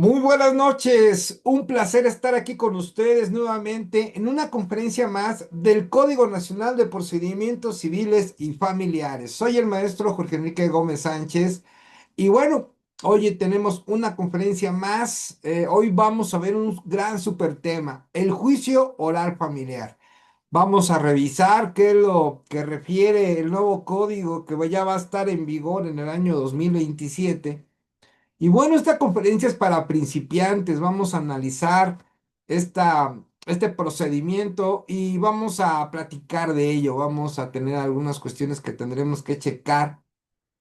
Muy buenas noches, un placer estar aquí con ustedes nuevamente en una conferencia más del Código Nacional de Procedimientos Civiles y Familiares. Soy el maestro Jorge Enrique Gómez Sánchez y bueno, hoy tenemos una conferencia más. Hoy vamos a ver un gran super tema, el juicio oral familiar. Vamos a revisar qué es lo que refiere el nuevo código que ya va a estar en vigor en el año 2027. Y bueno, esta conferencia es para principiantes. Vamos a analizar este procedimiento y vamos a platicar de ello. Vamos a tener algunas cuestiones que tendremos que checar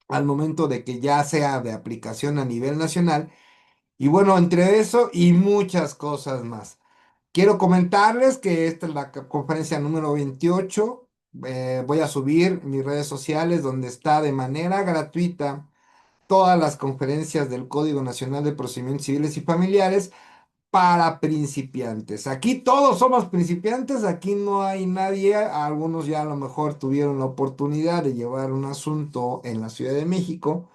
al momento de que ya sea de aplicación a nivel nacional. Y bueno, entre eso y muchas cosas más. Quiero comentarles que esta es la conferencia número 28. Voy a subir mis redes sociales donde está de manera gratuita todas las conferencias del Código Nacional de Procedimientos Civiles y Familiares para principiantes. Aquí todos somos principiantes, aquí no hay nadie, algunos ya a lo mejor tuvieron la oportunidad de llevar un asunto en la Ciudad de México,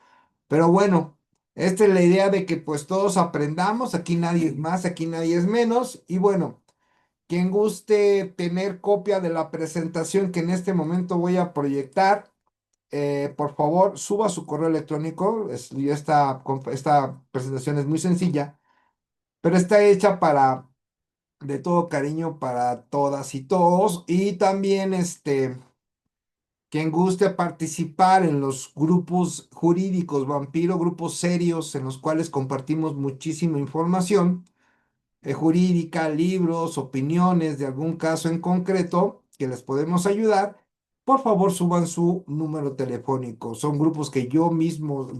pero bueno, esta es la idea de que pues todos aprendamos, aquí nadie es más, aquí nadie es menos, y bueno, quien guste tener copia de la presentación que en este momento voy a proyectar, por favor, suba su correo electrónico. Y esta presentación es muy sencilla, pero está hecha de todo cariño para todas y todos. Y también, quien guste participar en los grupos jurídicos Vampiro, grupos serios en los cuales compartimos muchísima información jurídica, libros, opiniones de algún caso en concreto que les podemos ayudar, por favor suban su número telefónico. Son grupos que yo mismo,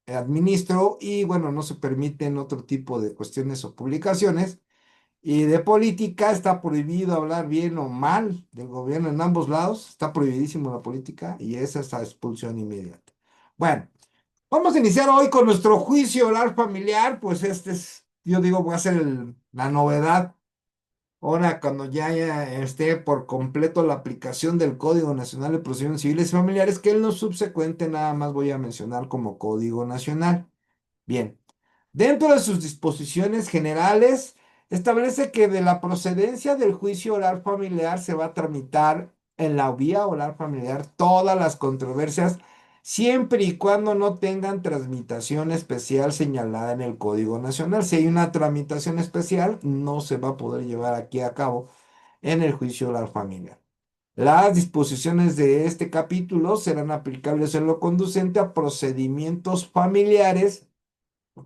administro y bueno, no se permiten otro tipo de cuestiones o publicaciones. Y de política está prohibido hablar bien o mal del gobierno en ambos lados. Está prohibidísimo la política y esa es la expulsión inmediata. Bueno. Vamos a iniciar hoy con nuestro juicio oral familiar, pues yo digo, va a ser la novedad. Ahora, cuando ya esté por completo la aplicación del Código Nacional de Procedimientos Civiles y Familiares, que en lo subsecuente nada más voy a mencionar como Código Nacional. Bien, dentro de sus disposiciones generales, establece que de la procedencia del juicio oral familiar se va a tramitar en la vía oral familiar todas las controversias, siempre y cuando no tengan tramitación especial señalada en el Código Nacional. Si hay una tramitación especial, no se va a poder llevar aquí a cabo en el juicio oral familiar. Las disposiciones de este capítulo serán aplicables en lo conducente a procedimientos familiares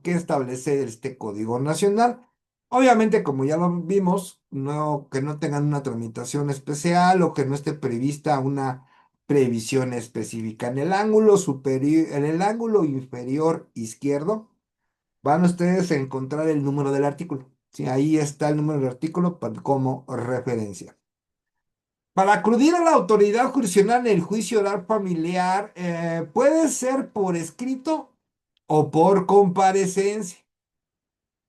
que establece este Código Nacional. Obviamente, como ya lo vimos, que no tengan una tramitación especial o que no esté prevista una previsión específica. En el ángulo superior, en el ángulo inferior izquierdo, van ustedes a encontrar el número del artículo. Sí, ahí está el número del artículo como referencia. Para acudir a la autoridad jurisdiccional en el juicio oral familiar, puede ser por escrito o por comparecencia.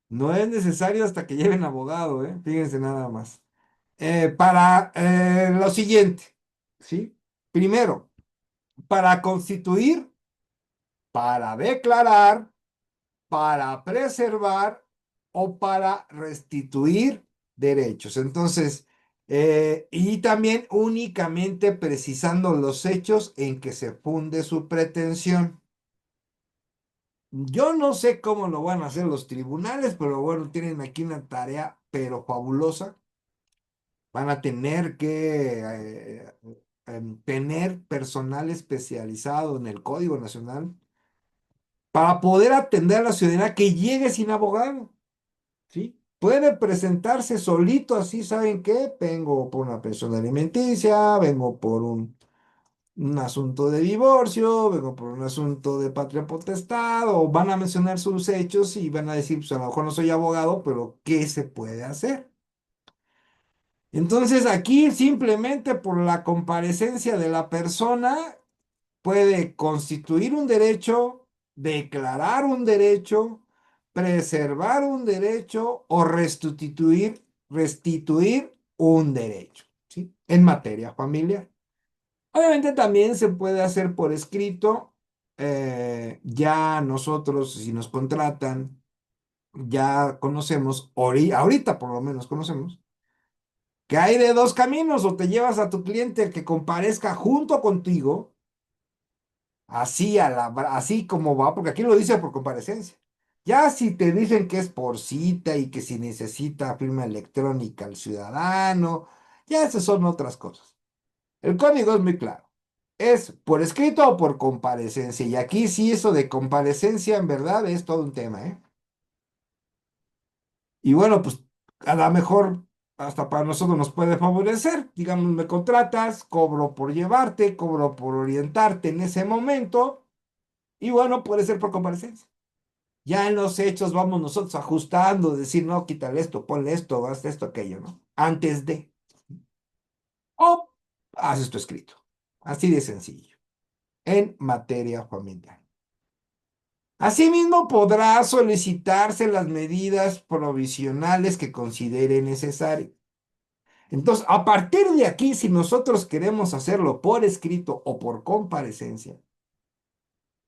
No es necesario hasta que lleven abogado, ¿eh? Fíjense nada más. Para lo siguiente, ¿sí? Primero, para constituir, para declarar, para preservar o para restituir derechos. Entonces, y también únicamente precisando los hechos en que se funde su pretensión. Yo no sé cómo lo van a hacer los tribunales, pero bueno, tienen aquí una tarea, pero fabulosa. Van a tener que tener personal especializado en el Código Nacional para poder atender a la ciudadanía que llegue sin abogado, ¿sí? Puede presentarse solito, así, ¿saben qué? Vengo por una pensión alimenticia, vengo por un asunto de divorcio, vengo por un asunto de patria potestad, o van a mencionar sus hechos y van a decir, pues a lo mejor no soy abogado, pero ¿qué se puede hacer? Entonces aquí simplemente por la comparecencia de la persona puede constituir un derecho, declarar un derecho, preservar un derecho o restituir un derecho, ¿sí? En materia familiar. Obviamente también se puede hacer por escrito. Ya nosotros, si nos contratan ya conocemos, ahorita por lo menos conocemos, que hay de dos caminos: o te llevas a tu cliente que comparezca junto contigo, así, así como va, porque aquí lo dice por comparecencia. Ya si te dicen que es por cita y que si necesita firma electrónica al ciudadano, ya esas son otras cosas. El código es muy claro. ¿Es por escrito o por comparecencia? Y aquí sí, eso de comparecencia en verdad es todo un tema, ¿eh? Y bueno, pues a lo mejor hasta para nosotros nos puede favorecer. Digamos, me contratas, cobro por llevarte, cobro por orientarte en ese momento. Y bueno, puede ser por comparecencia. Ya en los hechos vamos nosotros ajustando, decir, no, quítale esto, ponle esto, haz esto, aquello, ¿no? Antes de. O haces tu escrito. Así de sencillo. En materia familiar. Asimismo, podrá solicitarse las medidas provisionales que considere necesario. Entonces, a partir de aquí, si nosotros queremos hacerlo por escrito o por comparecencia,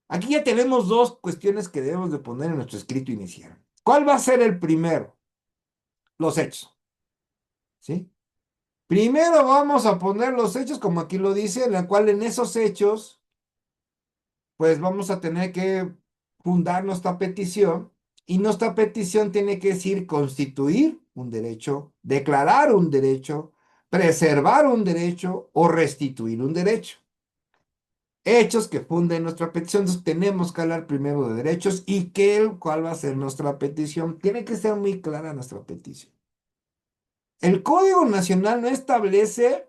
aquí ya tenemos dos cuestiones que debemos de poner en nuestro escrito inicial. ¿Cuál va a ser el primero? Los hechos, ¿sí? Primero vamos a poner los hechos, como aquí lo dice, en la cual en esos hechos, pues vamos a tener que fundar nuestra petición, y nuestra petición tiene que decir constituir un derecho, declarar un derecho, preservar un derecho o restituir un derecho. Hechos que funden nuestra petición. Entonces tenemos que hablar primero de derechos y cuál va a ser nuestra petición. Tiene que ser muy clara nuestra petición. El Código Nacional no establece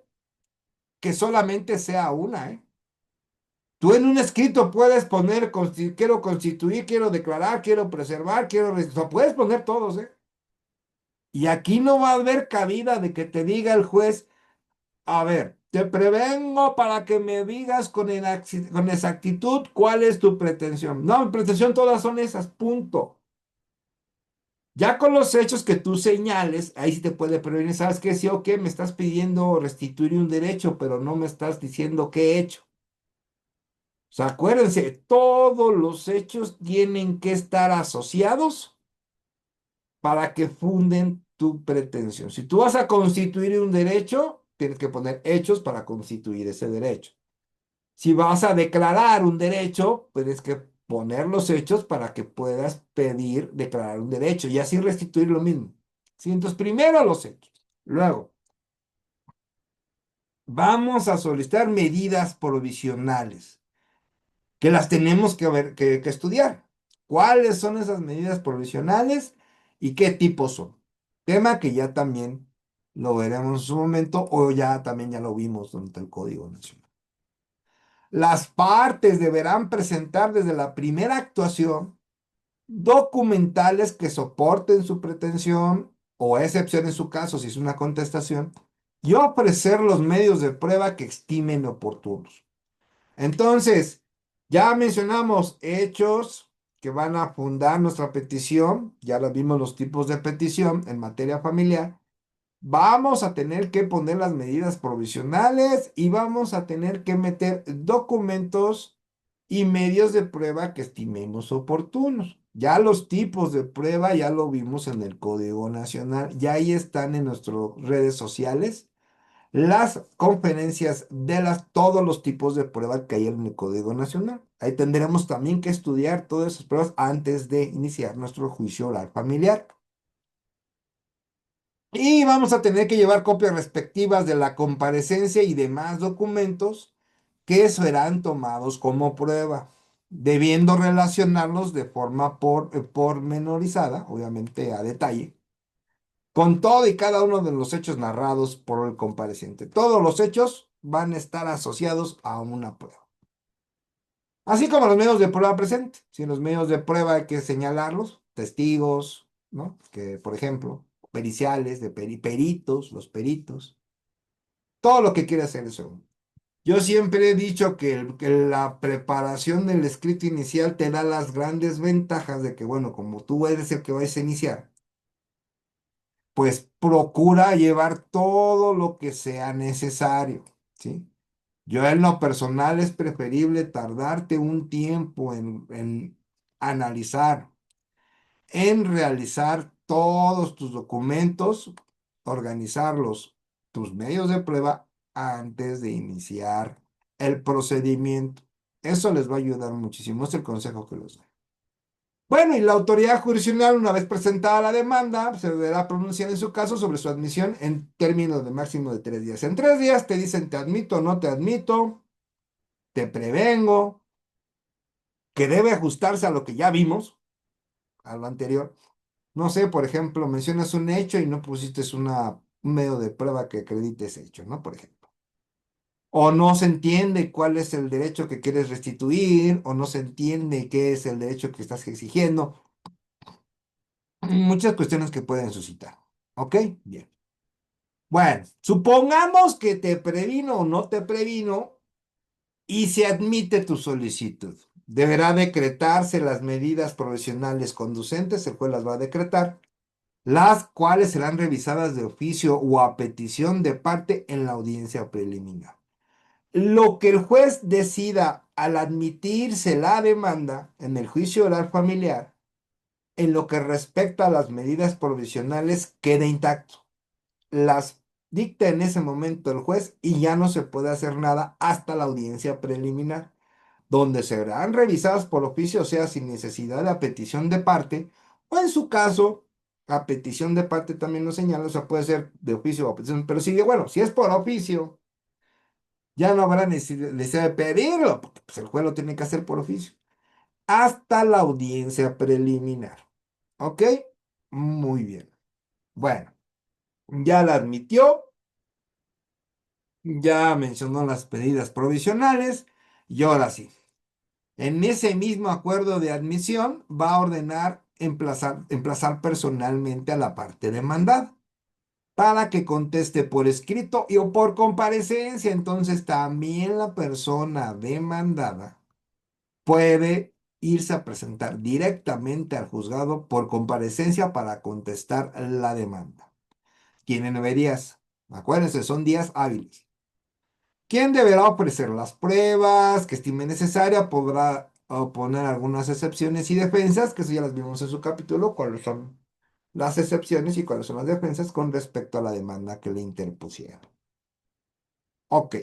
que solamente sea una, ¿eh? Tú en un escrito puedes poner, quiero constituir, quiero declarar, quiero preservar, o sea, puedes poner todos, ¿eh? Y aquí no va a haber cabida de que te diga el juez, a ver, te prevengo para que me digas con exactitud cuál es tu pretensión. No, mi pretensión todas son esas, punto. Ya con los hechos que tú señales, ahí sí te puede prevenir. ¿Sabes qué? Sí, ok, me estás pidiendo restituir un derecho, pero no me estás diciendo qué he hecho. O sea, acuérdense, todos los hechos tienen que estar asociados para que funden tu pretensión. Si tú vas a constituir un derecho, tienes que poner hechos para constituir ese derecho. Si vas a declarar un derecho, tienes que poner los hechos para que puedas pedir declarar un derecho y así restituir lo mismo. ¿Sí? Entonces, primero los hechos. Luego, vamos a solicitar medidas provisionales, que las tenemos que ver, que estudiar. ¿Cuáles son esas medidas provisionales y qué tipos son? Tema que ya también lo veremos en su momento, o ya también ya lo vimos durante el Código Nacional. Las partes deberán presentar desde la primera actuación documentales que soporten su pretensión, o a excepción en su caso, si es una contestación, y ofrecer los medios de prueba que estimen oportunos. Entonces, ya mencionamos hechos que van a fundar nuestra petición, ya lo vimos los tipos de petición en materia familiar. Vamos a tener que poner las medidas provisionales y vamos a tener que meter documentos y medios de prueba que estimemos oportunos. Ya los tipos de prueba ya lo vimos en el Código Nacional, ya ahí están en nuestras redes sociales las conferencias de todos los tipos de pruebas que hay en el Código Nacional. Ahí tendremos también que estudiar todas esas pruebas antes de iniciar nuestro juicio oral familiar. Y vamos a tener que llevar copias respectivas de la comparecencia y demás documentos que serán tomados como prueba, debiendo relacionarlos de forma pormenorizada, obviamente a detalle, con todo y cada uno de los hechos narrados por el compareciente. Todos los hechos van a estar asociados a una prueba. Así como los medios de prueba presente. Si en los medios de prueba hay que señalarlos, testigos, ¿no? Que, por ejemplo, periciales, de peritos, los peritos, todo lo que quiere hacer eso. Yo siempre he dicho que la preparación del escrito inicial te da las grandes ventajas de que, bueno, como tú eres el que vas a iniciar, pues procura llevar todo lo que sea necesario, ¿sí? Yo en lo personal es preferible tardarte un tiempo en analizar en realizar todos tus documentos, organizarlos, tus medios de prueba antes de iniciar el procedimiento. Eso les va a ayudar muchísimo. Es el consejo que les doy. Bueno, y la autoridad jurisdiccional, una vez presentada la demanda, se deberá pronunciar en su caso sobre su admisión en términos de máximo de 3 días. En 3 días te dicen te admito o no te admito, te prevengo, que debe ajustarse a lo que ya vimos, a lo anterior. No sé, por ejemplo, mencionas un hecho y no pusiste un medio de prueba que acredite ese hecho, ¿no? Por ejemplo. O no se entiende cuál es el derecho que quieres restituir, o no se entiende qué es el derecho que estás exigiendo. Muchas cuestiones que pueden suscitar. ¿Ok? Bien. Bueno, supongamos que te previno o no te previno y se admite tu solicitud. Deberá decretarse las medidas provisionales conducentes, el juez las va a decretar, las cuales serán revisadas de oficio o a petición de parte en la audiencia preliminar. Lo que el juez decida al admitirse la demanda en el juicio oral familiar, en lo que respecta a las medidas provisionales, queda intacto. Las dicta en ese momento el juez y ya no se puede hacer nada hasta la audiencia preliminar, donde serán revisadas por oficio, o sea, sin necesidad de a petición de parte, o en su caso, a petición de parte también lo señala, o sea, puede ser de oficio o a petición, pero si, bueno, si es por oficio, ya no habrá necesidad de pedirlo, porque pues, el juez lo tiene que hacer por oficio, hasta la audiencia preliminar. ¿Ok? Muy bien. Bueno, ya la admitió, ya mencionó las medidas provisionales, y ahora sí. En ese mismo acuerdo de admisión va a ordenar emplazar personalmente a la parte demandada para que conteste por escrito y o por comparecencia. Entonces también la persona demandada puede irse a presentar directamente al juzgado por comparecencia para contestar la demanda. Tiene 9 días. Acuérdense, son días hábiles. Quien deberá ofrecer las pruebas que estime necesaria, podrá oponer algunas excepciones y defensas, que eso ya las vimos en su capítulo, cuáles son las excepciones y cuáles son las defensas con respecto a la demanda que le interpusieron. Ok,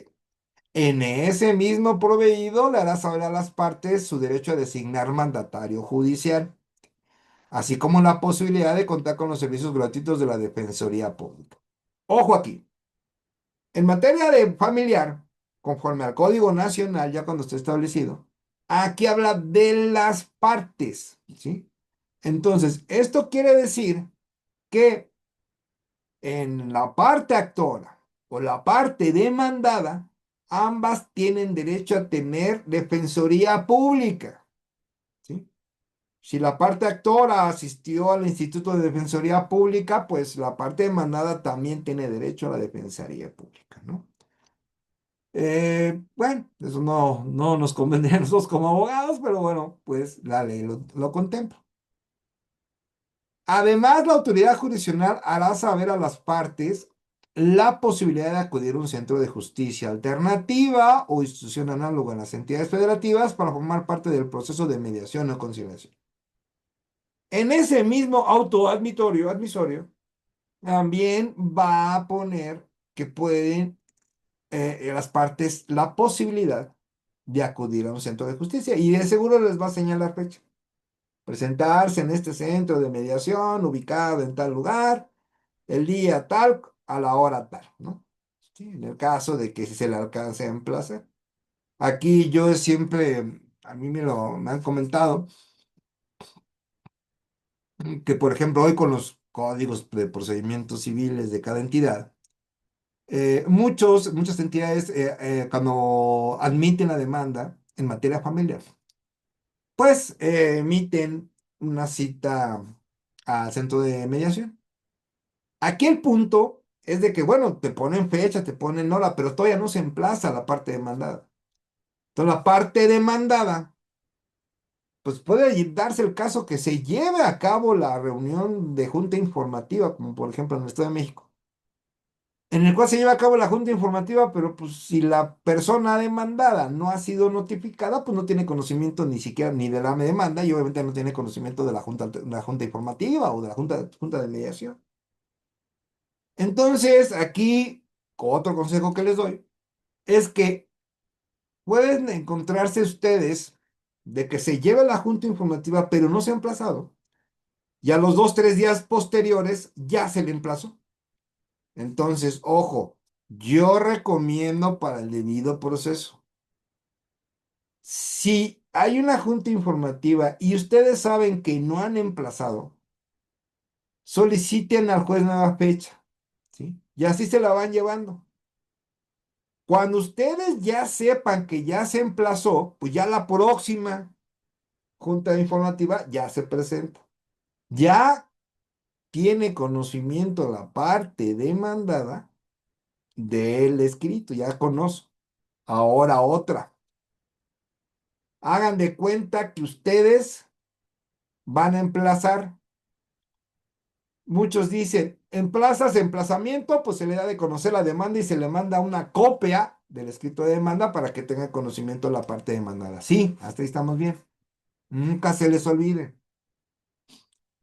en ese mismo proveído le hará saber a las partes su derecho a designar mandatario judicial, así como la posibilidad de contar con los servicios gratuitos de la Defensoría Pública. Ojo aquí. En materia de familiar, conforme al Código Nacional, ya cuando esté establecido, aquí habla de las partes, ¿sí? Entonces, esto quiere decir que en la parte actora o la parte demandada, ambas tienen derecho a tener defensoría pública, ¿sí? Si la parte actora asistió al Instituto de Defensoría Pública, pues la parte demandada también tiene derecho a la defensoría pública, ¿no? Bueno, eso no nos convendría a nosotros como abogados, pero bueno, pues la ley lo contempla. Además, la autoridad jurisdiccional hará saber a las partes la posibilidad de acudir a un centro de justicia alternativa o institución análoga en las entidades federativas para formar parte del proceso de mediación o conciliación. En ese mismo admisorio, también va a poner que pueden las partes la posibilidad de acudir a un centro de justicia y de seguro les va a señalar fecha. Presentarse en este centro de mediación ubicado en tal lugar, el día tal, a la hora tal, ¿no? Sí, en el caso de que se le alcance a emplazar. Aquí yo siempre, a mí me han comentado que, por ejemplo, hoy con los códigos de procedimientos civiles de cada entidad, muchas entidades, cuando admiten la demanda en materia familiar, pues emiten una cita al centro de mediación. Aquí el punto es de que, bueno, te ponen fecha, te ponen hora, pero todavía no se emplaza la parte demandada. Entonces, la parte demandada, pues puede darse el caso que se lleve a cabo la reunión de junta informativa, como por ejemplo en el Estado de México, en el cual se lleva a cabo la junta informativa, pero pues si la persona demandada no ha sido notificada, pues no tiene conocimiento ni siquiera ni de la demanda y obviamente no tiene conocimiento de la junta informativa o de la junta de mediación. Entonces, aquí, otro consejo que les doy es que pueden encontrarse ustedes de que se lleve la junta informativa, pero no se ha emplazado, y a los 2, 3 días posteriores ya se le emplazó. Entonces, ojo, yo recomiendo para el debido proceso. Si hay una junta informativa y ustedes saben que no han emplazado, soliciten al juez nueva fecha, ¿sí? Y así se la van llevando. Cuando ustedes ya sepan que ya se emplazó, pues ya la próxima junta informativa ya se presenta. Ya tiene conocimiento la parte demandada del escrito, ya conoce. Ahora otra. Hagan de cuenta que ustedes van a emplazar. Muchos dicen, emplazamiento, pues se le da de conocer la demanda y se le manda una copia del escrito de demanda para que tenga conocimiento de la parte demandada. Sí, hasta ahí estamos bien. Nunca se les olvide.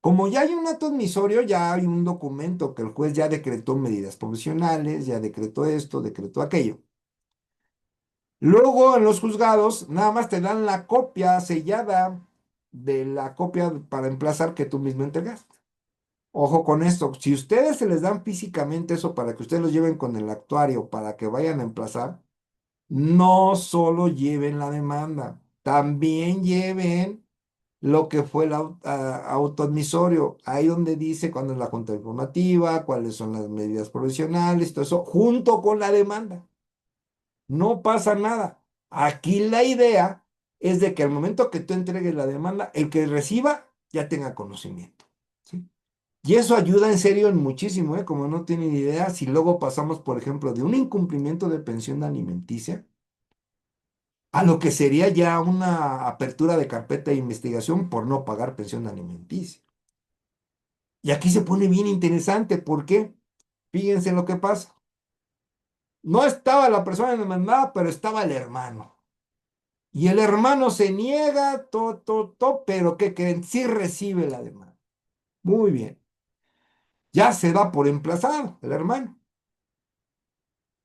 Como ya hay un acto admisorio, ya hay un documento que el juez ya decretó medidas provisionales, ya decretó esto, decretó aquello. Luego en los juzgados nada más te dan la copia sellada de la copia para emplazar que tú mismo entregaste. Ojo con esto, si ustedes se les dan físicamente eso para que ustedes lo lleven con el actuario para que vayan a emplazar, no solo lleven la demanda, también lleven lo que fue el autoadmisorio, ahí donde dice cuándo es la junta informativa, cuáles son las medidas provisionales, todo eso, junto con la demanda. No pasa nada. Aquí la idea es de que al momento que tú entregues la demanda, el que reciba ya tenga conocimiento, ¿sí? Y eso ayuda en serio en muchísimo, ¿eh? Como no tienen idea, si luego pasamos, por ejemplo, de un incumplimiento de pensión alimenticia a lo que sería ya una apertura de carpeta de investigación por no pagar pensión alimenticia. Y aquí se pone bien interesante, ¿por qué? Fíjense lo que pasa. No estaba la persona demandada, pero estaba el hermano. Y el hermano se niega, pero ¿qué creen? Sí recibe la demanda. Muy bien. Ya se da por emplazado el hermano.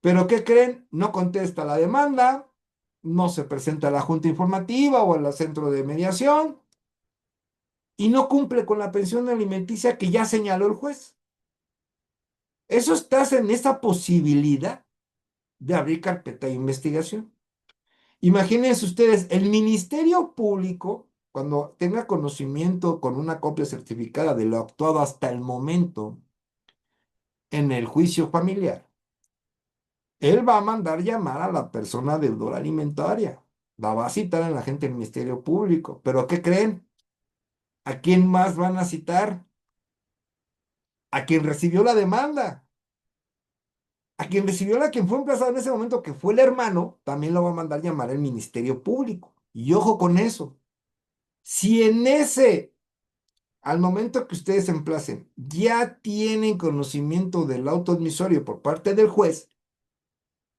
Pero ¿qué creen? No contesta la demanda, no se presenta a la junta informativa o al centro de mediación y no cumple con la pensión alimenticia que ya señaló el juez. Eso estás en esa posibilidad de abrir carpeta de investigación. Imagínense ustedes, el Ministerio Público, cuando tenga conocimiento con una copia certificada de lo actuado hasta el momento en el juicio familiar, él va a mandar llamar a la persona deudora alimentaria. La va a citar en la gente del Ministerio Público. ¿Pero qué creen? ¿A quién más van a citar? A quien recibió la demanda. A quien recibió la quien fue emplazado en ese momento, que fue el hermano, también lo va a mandar llamar el Ministerio Público. Y ojo con eso. Si en ese, al momento que ustedes se emplacen, ya tienen conocimiento del auto admisorio por parte del juez,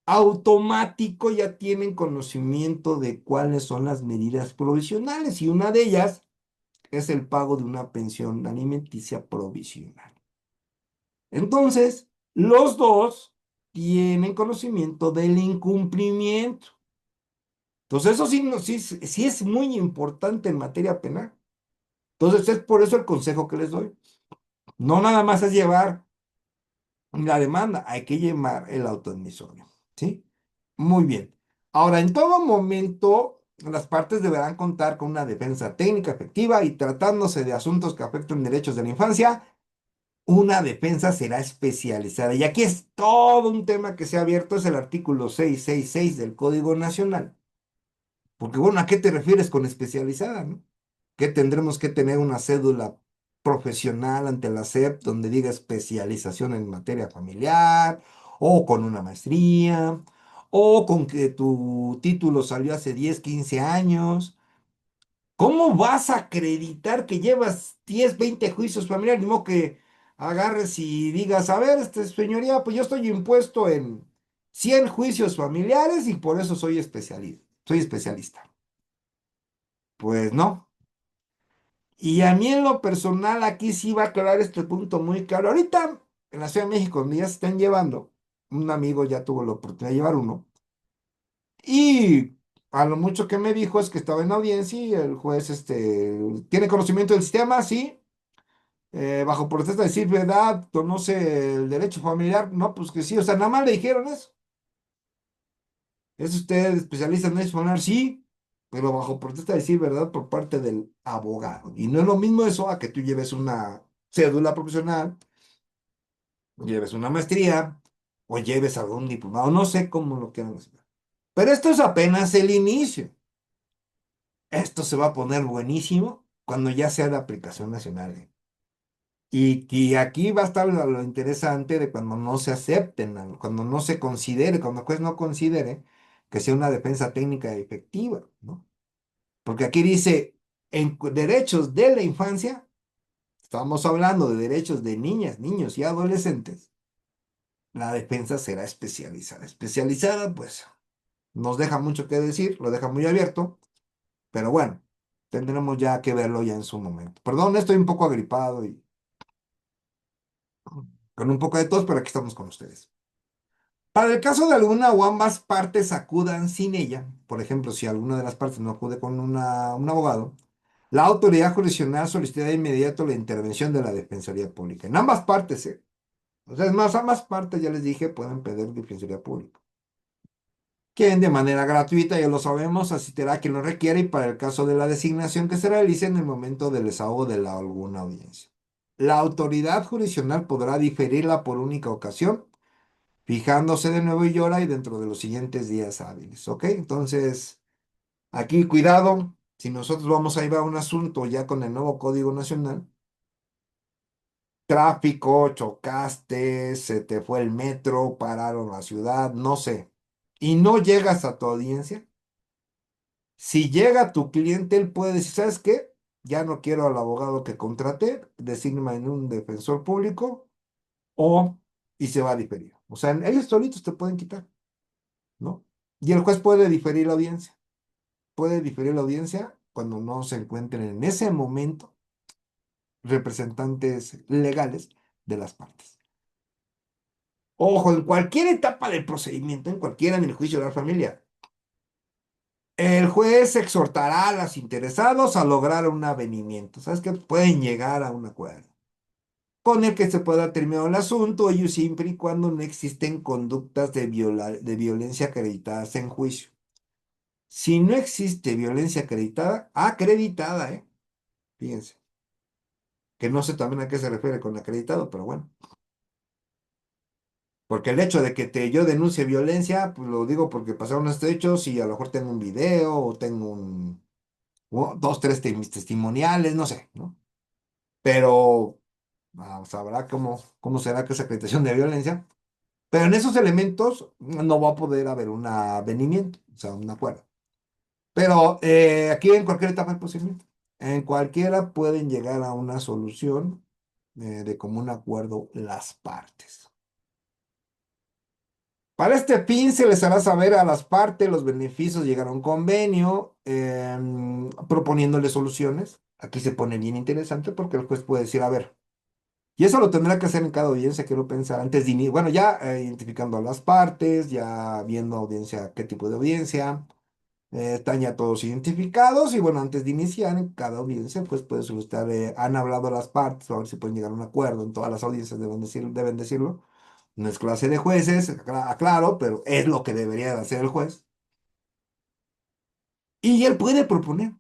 automático ya tienen conocimiento de cuáles son las medidas provisionales y una de ellas es el pago de una pensión alimenticia provisional. Entonces, los dos tienen conocimiento del incumplimiento. Entonces, eso sí, sí es muy importante en materia penal. Entonces, es por eso el consejo que les doy. No nada más es llevar la demanda, hay que llevar el autoadmisorio, ¿sí? Muy bien. Ahora, en todo momento, las partes deberán contar con una defensa técnica efectiva y tratándose de asuntos que afecten derechos de la infancia, una defensa será especializada. Y aquí es todo un tema que se ha abierto, es el artículo 666 del Código Nacional. Porque, bueno, ¿a qué te refieres con especializada, no? Que tendremos que tener una cédula profesional ante la SEP donde diga especialización en materia familiar, o con una maestría, o con que tu título salió hace 10 15 años. ¿Cómo vas a acreditar que llevas 10 20 juicios familiares? Ni modo que agarres y digas, a ver, señoría, pues yo estoy impuesto en 100 juicios familiares y por eso soy especialista. Pues no. Y a mí en lo personal aquí sí va a aclarar este punto muy claro. Ahorita en la Ciudad de México, donde ya se están llevando, un amigo ya tuvo la oportunidad de llevar uno, y a lo mucho que me dijo es que estaba en audiencia y el juez tiene conocimiento del sistema, sí, bajo protesta de decir verdad, conoce el derecho familiar, no, pues que sí, o sea, nada más le dijeron eso. ¿Es usted especialista en derecho familiar? Sí, pero bajo protesta de decir verdad por parte del abogado. Y no es lo mismo eso a que tú lleves una cédula profesional, lleves una maestría o lleves algún diplomado, no sé cómo lo quieran hacer. Pero esto es apenas el inicio. Esto se va a poner buenísimo cuando ya sea de aplicación nacional. Y aquí va a estar lo interesante de cuando no se acepten, cuando no se considere, cuando el juez no considere que sea una defensa técnica efectiva, ¿no? Porque aquí dice, en derechos de la infancia, estamos hablando de derechos de niñas, niños y adolescentes, la defensa será especializada. Especializada, pues, nos deja mucho que decir, lo deja muy abierto, pero bueno, tendremos ya que verlo ya en su momento. Perdón, estoy un poco agripado y con un poco de tos, pero aquí estamos con ustedes. Para el caso de alguna o ambas partes acudan sin ella, por ejemplo, si alguna de las partes no acude con un abogado, la autoridad jurisdiccional solicitará de inmediato la intervención de la Defensoría Pública. En ambas partes, ¿eh? O sea, es más, ambas partes, ya les dije, pueden pedir Defensoría Pública. Quien de manera gratuita, ya lo sabemos, asistirá a quien lo requiera y para el caso de la designación que se realice en el momento del desahogo de alguna audiencia. La autoridad jurisdiccional podrá diferirla por única ocasión fijándose de nuevo y hora y dentro de los siguientes días hábiles, ¿ok? Entonces, aquí cuidado, si nosotros vamos a ir a un asunto ya con el nuevo Código Nacional, tráfico, chocaste, se te fue el metro, pararon la ciudad, no sé, y no llegas a tu audiencia, si llega tu cliente, él puede decir, ¿sabes qué? Ya no quiero al abogado que contraté, designa en un defensor público o y se va a diferir. O sea, ellos solitos te pueden quitar. ¿No? Y el juez puede diferir la audiencia cuando no se encuentren en ese momento representantes legales de las partes. Ojo, en cualquier etapa del procedimiento, en cualquiera en el juicio de la familia, el juez exhortará a los interesados a lograr un avenimiento. ¿Sabes qué? Pueden llegar a un acuerdo con el que se pueda terminar el asunto, ello siempre y cuando no existen conductas de violencia acreditadas en juicio. Si no existe violencia acreditada, fíjense, que no sé también a qué se refiere con acreditado, pero bueno, porque el hecho de que yo denuncie violencia, pues lo digo porque pasaron estos hechos y a lo mejor tengo un video o tengo dos, tres mis testimoniales, no sé, ¿no? Pero sabrá cómo será que esa acreditación de violencia, pero en esos elementos no va a poder haber un avenimiento, o sea, un acuerdo. Pero aquí en cualquier etapa del procedimiento, en cualquiera pueden llegar a una solución de común acuerdo las partes. Para este fin se les hará saber a las partes los beneficios de llegar a un convenio, proponiéndole soluciones. Aquí se pone bien interesante porque el juez puede decir, a ver, y eso lo tendrá que hacer en cada audiencia, quiero pensar, antes de iniciar, bueno, ya identificando a las partes, ya viendo audiencia, qué tipo de audiencia. Están ya todos identificados y bueno, antes de iniciar en cada audiencia, pues puede solicitar, han hablado las partes, a ver si pueden llegar a un acuerdo, en todas las audiencias deben decirlo. No es clase de jueces, aclaro, pero es lo que debería de hacer el juez. Y él puede proponer,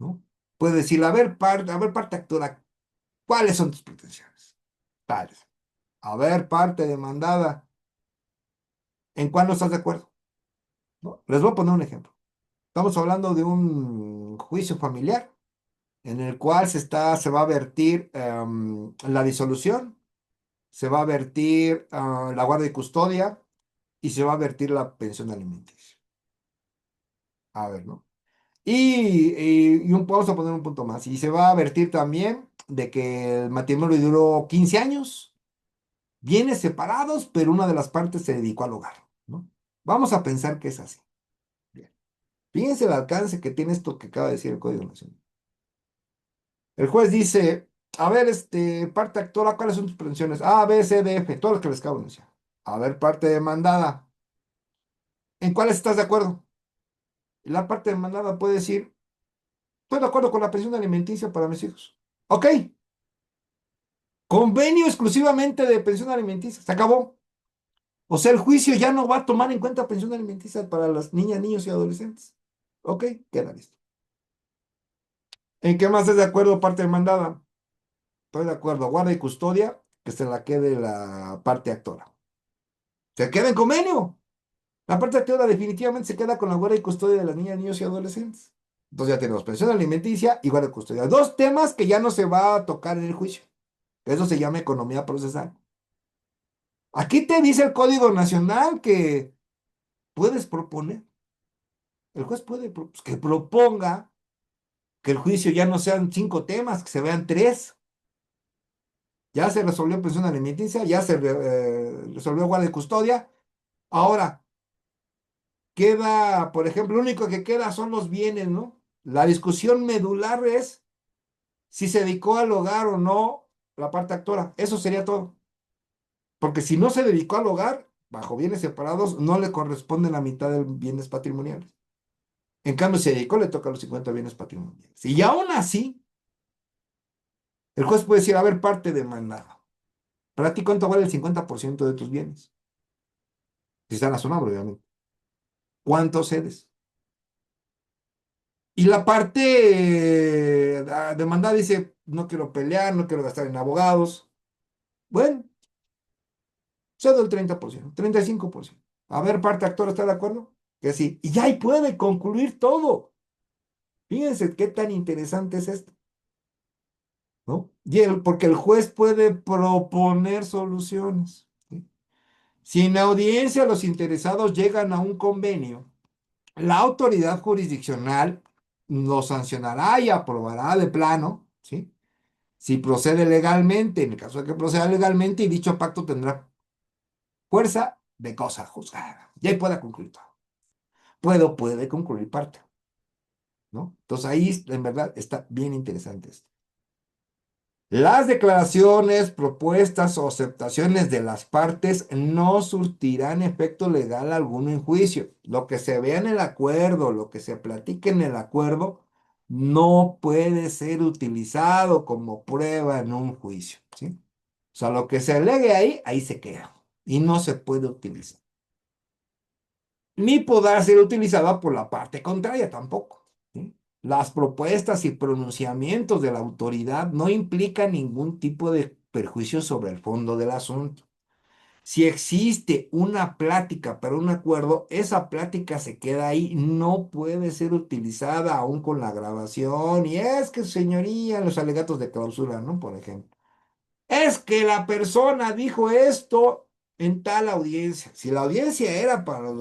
¿no? Puede decir, a ver, parte actora, ¿cuáles son tus pretensiones? Tales. A ver, parte demandada, ¿en cuál no estás de acuerdo? ¿No? Les voy a poner un ejemplo. Estamos hablando de un juicio familiar en el cual se va a vertir la disolución, se va a vertir la guardia y custodia y se va a vertir la pensión alimenticia. A ver, ¿no? Vamos a poner un punto más. Y se va a vertir también de que el matrimonio duró 15 años, bienes separados, pero una de las partes se dedicó al hogar, ¿no? Vamos a pensar que es así. Bien. Fíjense el alcance que tiene esto que acaba de decir el Código Nacional. El juez dice, a ver, parte actora, ¿cuáles son tus pretensiones? A, B, C, D, F, todas las que les acabo de decir. A ver, parte demandada, ¿en cuáles estás de acuerdo? Y la parte demandada puede decir, estoy de acuerdo con la pensión alimenticia para mis hijos. Ok, convenio exclusivamente de pensión alimenticia, se acabó. O sea, el juicio ya no va a tomar en cuenta pensión alimenticia para las niñas, niños y adolescentes. Ok, queda listo. ¿En qué más estás de acuerdo, parte demandada? Estoy de acuerdo, guarda y custodia, que se la quede la parte actora. Se queda en convenio. La parte actora definitivamente se queda con la guarda y custodia de las niñas, niños y adolescentes. Entonces ya tenemos pensión alimenticia y guarda y custodia. Dos temas que ya no se va a tocar en el juicio. Eso se llama economía procesal. Aquí te dice el Código Nacional que puedes proponer. El juez puede pues, que proponga que el juicio ya no sean 5 temas, que se vean 3. Ya se resolvió pensión alimenticia, ya se resolvió guardia y custodia. Ahora, queda, por ejemplo, lo único que queda son los bienes, ¿no? La discusión medular es si se dedicó al hogar o no la parte actora. Eso sería todo. Porque si no se dedicó al hogar, bajo bienes separados, no le corresponde la mitad de bienes patrimoniales. En cambio, si se dedicó, le toca los 50 bienes patrimoniales. Y aún así, el juez puede decir, a ver, parte demandada. Para ti, ¿cuánto vale el 50% de tus bienes? Si están a su nombre, obviamente. ¿Cuánto cedes? Y la parte demandada dice, no quiero pelear, no quiero gastar en abogados. Bueno, cedo el 30%, 35%. A ver, parte actora, ¿está de acuerdo? Que sí. Y ya ahí puede concluir todo. Fíjense qué tan interesante es esto, ¿no? Porque el juez puede proponer soluciones, ¿sí? Si en audiencia los interesados llegan a un convenio, la autoridad jurisdiccional lo sancionará y aprobará de plano, ¿sí? Si procede legalmente, en el caso de que proceda legalmente, y dicho pacto tendrá fuerza de cosa juzgada. Y ahí pueda concluir todo. Puede concluir parte, ¿no? Entonces ahí, en verdad, está bien interesante esto. Las declaraciones, propuestas o aceptaciones de las partes no surtirán efecto legal alguno en juicio. Lo que se vea en el acuerdo, lo que se platique en el acuerdo, no puede ser utilizado como prueba en un juicio, ¿sí? O sea, lo que se alegue ahí, ahí se queda y no se puede utilizar. Ni podrá ser utilizada por la parte contraria tampoco, ¿sí? Las propuestas y pronunciamientos de la autoridad no implican ningún tipo de perjuicio sobre el fondo del asunto. Si existe una plática para un acuerdo, esa plática se queda ahí, no puede ser utilizada aún con la grabación. Y es que, señoría, los alegatos de clausura, ¿no? Por ejemplo. Es que la persona dijo esto en tal audiencia. Si la audiencia era para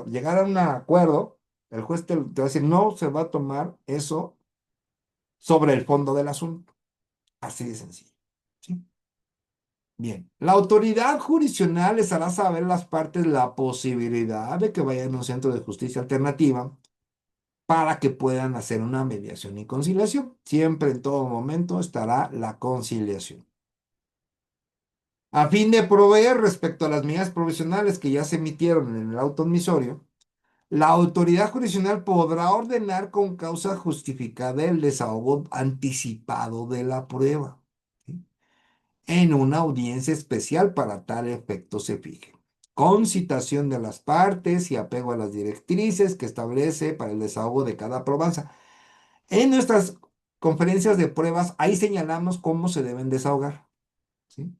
llegar a un acuerdo, el juez te va a decir, no se va a tomar eso sobre el fondo del asunto. Así de sencillo. ¿Sí? Bien, la autoridad jurisdiccional les hará saber a las partes la posibilidad de que vayan a un centro de justicia alternativa para que puedan hacer una mediación y conciliación. Siempre, en todo momento, estará la conciliación. A fin de proveer respecto a las medidas provisionales que ya se emitieron en el auto admisorio, la autoridad jurisdiccional podrá ordenar con causa justificada el desahogo anticipado de la prueba, ¿sí? En una audiencia especial para tal efecto se fije, con citación de las partes y apego a las directrices que establece para el desahogo de cada probanza. En nuestras conferencias de pruebas, ahí señalamos cómo se deben desahogar, ¿sí?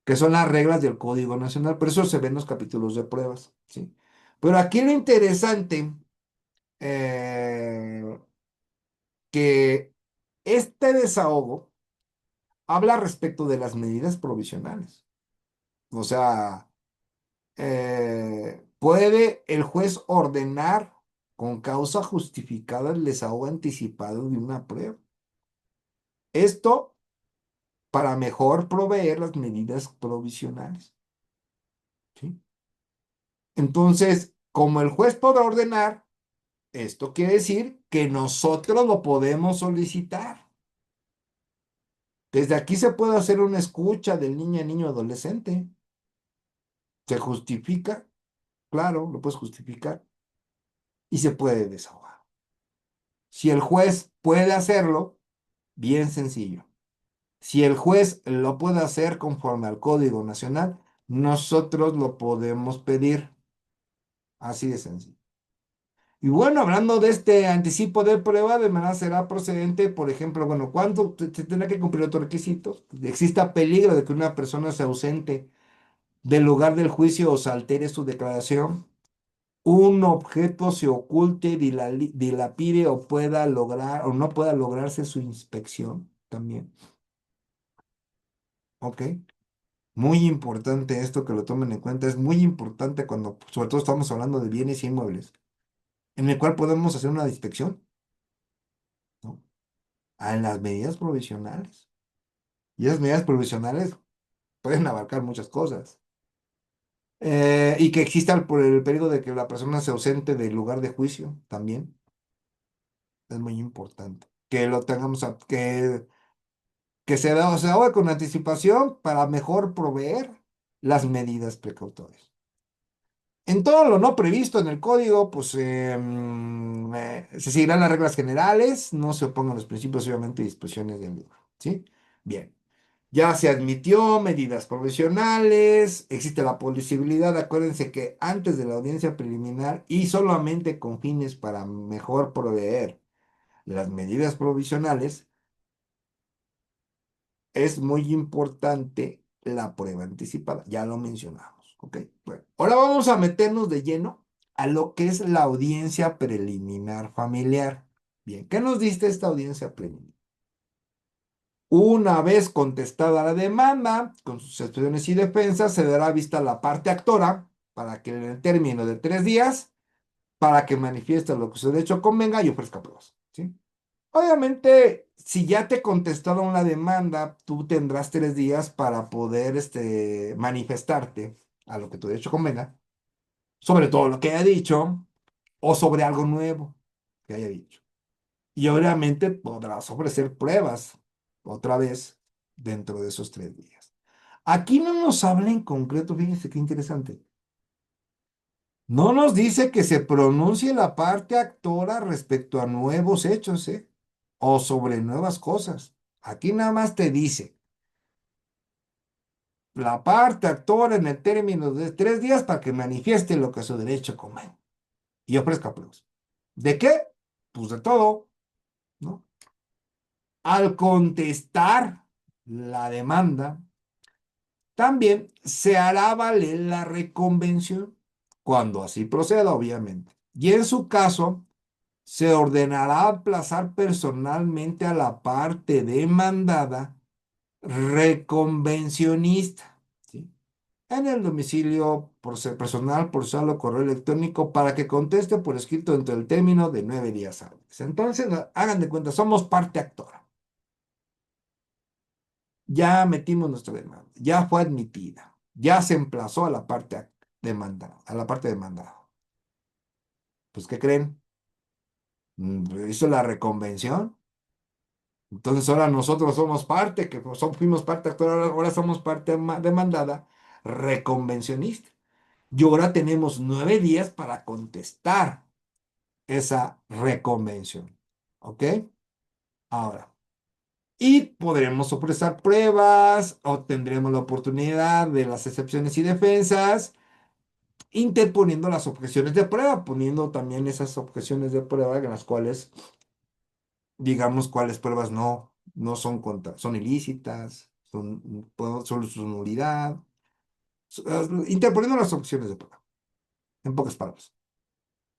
Que son las reglas del Código Nacional, pero eso se ve en los capítulos de pruebas, ¿sí? Pero aquí lo interesante, eh, que este desahogo habla respecto de las medidas provisionales. O sea, puede el juez ordenar con causa justificada el desahogo anticipado de una prueba. Esto para mejor proveer las medidas provisionales. ¿Sí? Entonces, como el juez podrá ordenar, esto quiere decir que nosotros lo podemos solicitar. Desde aquí se puede hacer una escucha del niño adolescente. Se justifica, claro, lo puedes justificar y se puede desahogar. Si el juez puede hacerlo, bien sencillo. Si el juez lo puede hacer conforme al Código Nacional, nosotros lo podemos pedir. Así de sencillo. Y bueno, hablando de este anticipo de prueba, de manera será procedente, por ejemplo, bueno, ¿cuándo se tendrá que cumplir otros requisitos? Exista peligro de que una persona se ausente del lugar del juicio o se altere su declaración, un objeto se oculte, dilapide o pueda lograr o no pueda lograrse su inspección también. ¿Ok? Muy importante esto que lo tomen en cuenta. Es muy importante cuando, sobre todo estamos hablando de bienes inmuebles, en el cual podemos hacer una inspección, ¿no? En las medidas provisionales. Y esas medidas provisionales pueden abarcar muchas cosas. Y que exista por el periodo de que la persona se ausente del lugar de juicio también. Es muy importante. Que lo tengamos, que se haga con anticipación para mejor proveer las medidas precautorias. En todo lo no previsto en el código, pues se seguirán las reglas generales, no se opongan los principios, obviamente, y disposiciones del libro. ¿Sí? Bien. Ya se admitió medidas provisionales, existe la posibilidad, acuérdense que antes de la audiencia preliminar y solamente con fines para mejor proveer las medidas provisionales, es muy importante la prueba anticipada, ya lo mencionamos, ¿ok? Bueno, ahora vamos a meternos de lleno a lo que es la audiencia preliminar familiar. Bien, ¿qué nos dice esta audiencia preliminar? Una vez contestada la demanda, con sus expresiones y defensas, se dará vista a la parte actora para que en el término de 3 días, para que manifieste lo que su derecho convenga y ofrezca pruebas, ¿sí? Obviamente, si ya te contestaron la demanda, tú tendrás 3 días para poder manifestarte a lo que tu derecho convenga, sobre todo lo que haya dicho o sobre algo nuevo que haya dicho. Y obviamente podrás ofrecer pruebas otra vez dentro de esos 3 días. Aquí no nos habla en concreto, fíjense qué interesante. No nos dice que se pronuncie la parte actora respecto a nuevos hechos, ¿eh? O sobre nuevas cosas. Aquí nada más te dice la parte actora en el término de 3 días para que manifieste lo que su derecho convenga y ofrezca pruebas. ¿De qué? Pues de todo, ¿no? Al contestar la demanda, también se hará valer la reconvención, cuando así proceda, obviamente. Y en su caso, se ordenará aplazar personalmente a la parte demandada reconvencionista, ¿sí? En el domicilio por ser personal, por solo correo electrónico, para que conteste por escrito dentro del término de 9 días hábiles. Entonces, hagan de cuenta, somos parte actora. Ya metimos nuestra demanda, ya fue admitida, ya se emplazó a la parte demandada, a la parte demandada. Pues, ¿qué creen? Hizo la reconvención. Entonces ahora nosotros somos parte, que fuimos parte actora, ahora somos parte demandada, reconvencionista. Y ahora tenemos 9 días para contestar esa reconvención. ¿Ok? Ahora. Y podremos ofrecer pruebas o tendremos la oportunidad de las excepciones y defensas, interponiendo las objeciones de prueba, poniendo también esas objeciones de prueba en las cuales, digamos, cuáles pruebas no son son ilícitas, son su nulidad, interponiendo las objeciones de prueba, en pocas palabras.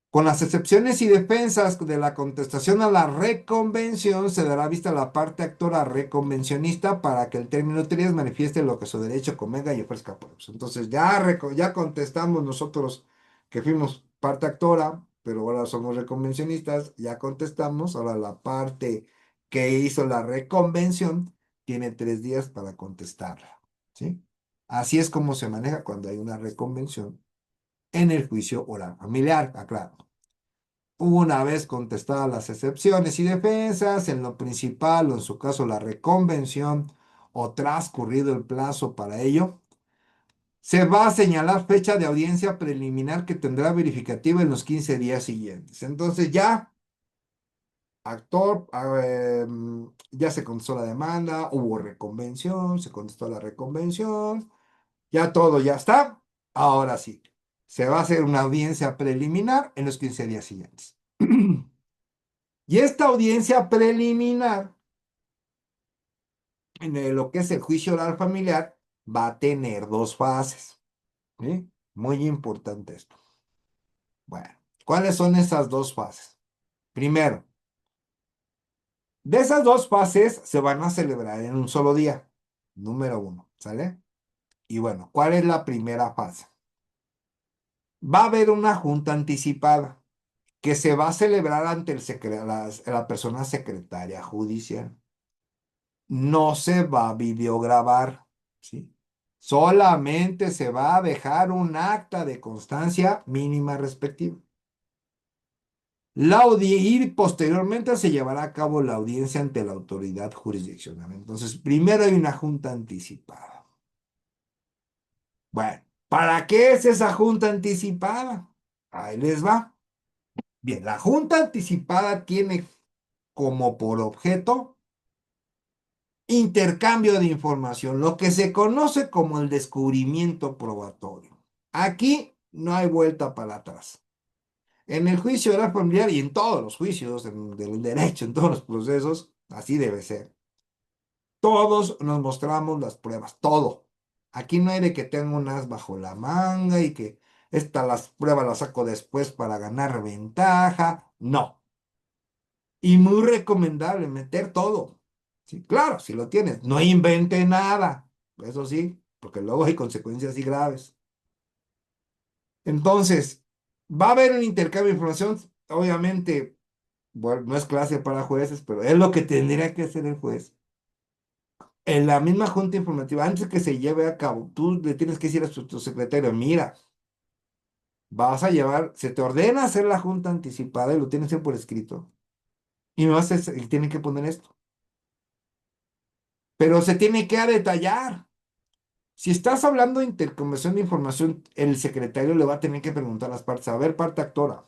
Con las excepciones y defensas de la contestación a la reconvención, se dará vista a la parte actora reconvencionista para que el término 3 manifieste lo que su derecho convenga y ofrezca pruebas. Entonces, ya contestamos nosotros que fuimos parte actora, pero ahora somos reconvencionistas, ya contestamos. Ahora la parte que hizo la reconvención tiene 3 días para contestarla, ¿sí? Así es como se maneja cuando hay una reconvención en el juicio oral familiar, aclaro. Una vez contestadas las excepciones y defensas, en lo principal o en su caso la reconvención o transcurrido el plazo para ello, se va a señalar fecha de audiencia preliminar que tendrá verificativa en los 15 días siguientes. Entonces ya, ya se contestó la demanda, hubo reconvención, se contestó la reconvención, ya todo ya está. Ahora sí, se va a hacer una audiencia preliminar en los 15 días siguientes. Y esta audiencia preliminar, lo que es el juicio oral familiar, va a tener 2 fases, ¿sí? Muy importante esto. Bueno, ¿cuáles son esas 2 fases? Primero, de esas 2 fases se van a celebrar en un solo día. Número 1, ¿sale? Y bueno, ¿cuál es la primera fase? Va a haber una junta anticipada que se va a celebrar ante la persona secretaria judicial. No se va a videograbar, ¿sí? Solamente se va a dejar un acta de constancia mínima respectiva. Y posteriormente se llevará a cabo la audiencia ante la autoridad jurisdiccional. Entonces, primero hay una junta anticipada. Bueno, ¿para qué es esa junta anticipada? Ahí les va. Bien, la junta anticipada tiene como por objeto intercambio de información, lo que se conoce como el descubrimiento probatorio. Aquí no hay vuelta para atrás. En el juicio oral familiar y en todos los juicios del derecho, en todos los procesos, así debe ser. Todos nos mostramos las pruebas, todo. Aquí no hay de que tenga un as bajo la manga y que las pruebas las saco después para ganar ventaja. No. Y muy recomendable meter todo. Sí, claro, si lo tienes, no invente nada. Eso sí, porque luego hay consecuencias así graves. Entonces, va a haber un intercambio de información. Obviamente, bueno, no es clase para jueces, pero es lo que tendría que hacer el juez. En la misma junta informativa, antes que se lleve a cabo, tú le tienes que decir a tu secretario, mira, vas a llevar, se te ordena hacer la junta anticipada y lo tienes que hacer por escrito. Y me vas a, y tienen que poner esto. Pero se tiene que detallar. Si estás hablando de interconversión de información, el secretario le va a tener que preguntar a las partes, a ver, parte actora,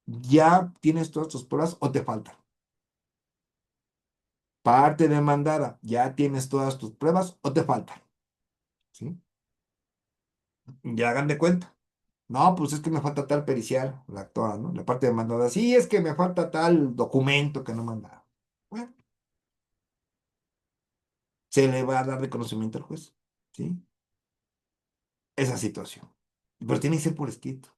¿ya tienes todas tus pruebas o te faltan? Parte demandada, ¿ya tienes todas tus pruebas o te faltan? ¿Sí? Ya hagan de cuenta. No, pues es que me falta tal pericial, la actora, ¿no? La parte demandada, sí, es que me falta tal documento que no mandaron. Bueno, se le va a dar reconocimiento al juez, ¿sí? Esa situación. Pero tiene que ser por escrito.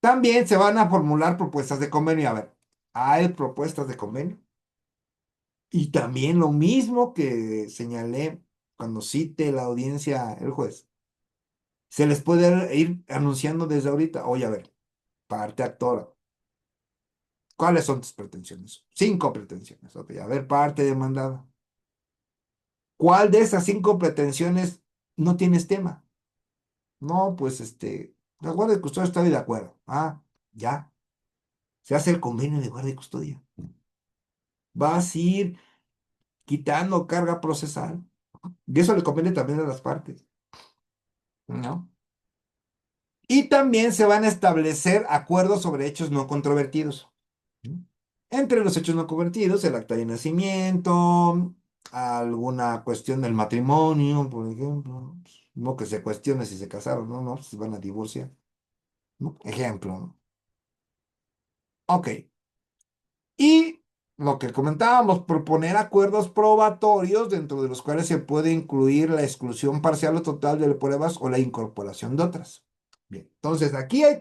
También se van a formular propuestas de convenio. A ver, hay propuestas de convenio. Y también lo mismo que señalé cuando cite la audiencia el juez. Se les puede ir anunciando desde ahorita. Oye, a ver, parte actora. ¿Cuáles son tus pretensiones? 5 pretensiones. Ok, a ver, parte demandada. ¿Cuál de esas 5 pretensiones no tienes tema? No, pues la guardia de custodia estoy de acuerdo. Ah, ya. Se hace el convenio de guardia de custodia. Vas a ir quitando carga procesal. Y eso le conviene también a las partes, ¿no? Y también se van a establecer acuerdos sobre hechos no controvertidos. ¿Sí? Entre los hechos no controvertidos, el acta de nacimiento, alguna cuestión del matrimonio, por ejemplo. No que se cuestione si se casaron, no, no, si van a divorciar. ¿No? Ejemplo, ¿no? Ok. Y lo que comentábamos, proponer acuerdos probatorios dentro de los cuales se puede incluir la exclusión parcial o total de pruebas o la incorporación de otras. Bien, entonces aquí hay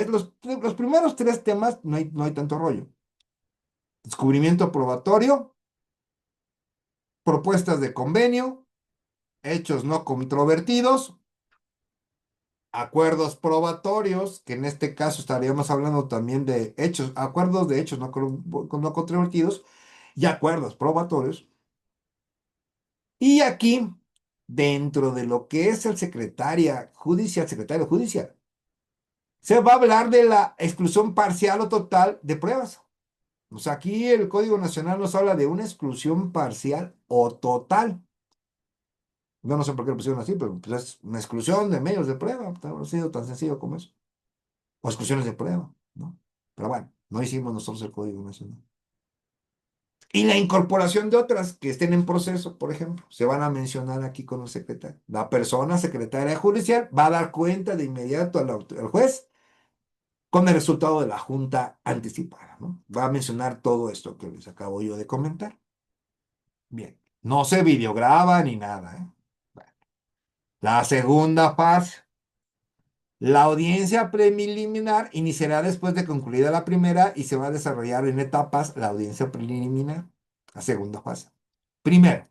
los primeros 3 temas, no hay tanto rollo. Descubrimiento probatorio, propuestas de convenio, hechos no controvertidos, acuerdos probatorios, que en este caso estaríamos hablando también de acuerdos de hechos no controvertidos y acuerdos probatorios. Y aquí, dentro de lo que es el secretario judicial, se va a hablar de la exclusión parcial o total de pruebas. O sea, aquí el Código Nacional nos habla de una exclusión parcial o total. Yo no sé por qué lo pusieron así, pero pues es una exclusión de medios de prueba. Ha sido tan sencillo como eso. O exclusiones de prueba, ¿no? Pero bueno, no hicimos nosotros el Código Nacional. Y la incorporación de otras que estén en proceso, por ejemplo, se van a mencionar aquí con el secretario. La persona secretaria judicial va a dar cuenta de inmediato al juez con el resultado de la junta anticipada, ¿no? Va a mencionar todo esto que les acabo yo de comentar. Bien, no se videograba ni nada, ¿eh? Bueno, la segunda fase, la audiencia preliminar iniciará después de concluida la primera y se va a desarrollar en etapas la audiencia preliminar, la segunda fase. Primero,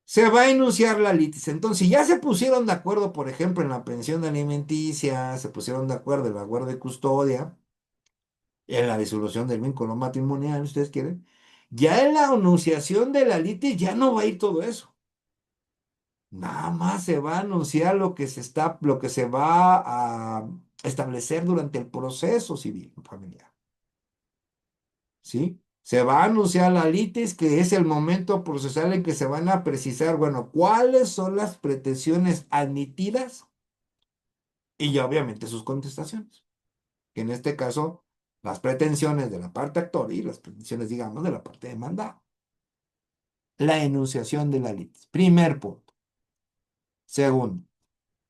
se va a enunciar la litis. Entonces, si ya se pusieron de acuerdo, por ejemplo, en la pensión alimenticia, se pusieron de acuerdo en la guardia de custodia, en la disolución del vínculo matrimonial, si ustedes quieren, ya en la enunciación de la litis ya no va a ir todo eso. Nada más se va a anunciar lo que se va a establecer durante el proceso civil familiar. ¿Sí? Se va a anunciar la litis, que es el momento procesal en que se van a precisar, bueno, cuáles son las pretensiones admitidas y ya obviamente sus contestaciones. Que en este caso, las pretensiones de la parte actor y las pretensiones, digamos, de la parte demandada. La enunciación de la litis. Primer punto. Segundo,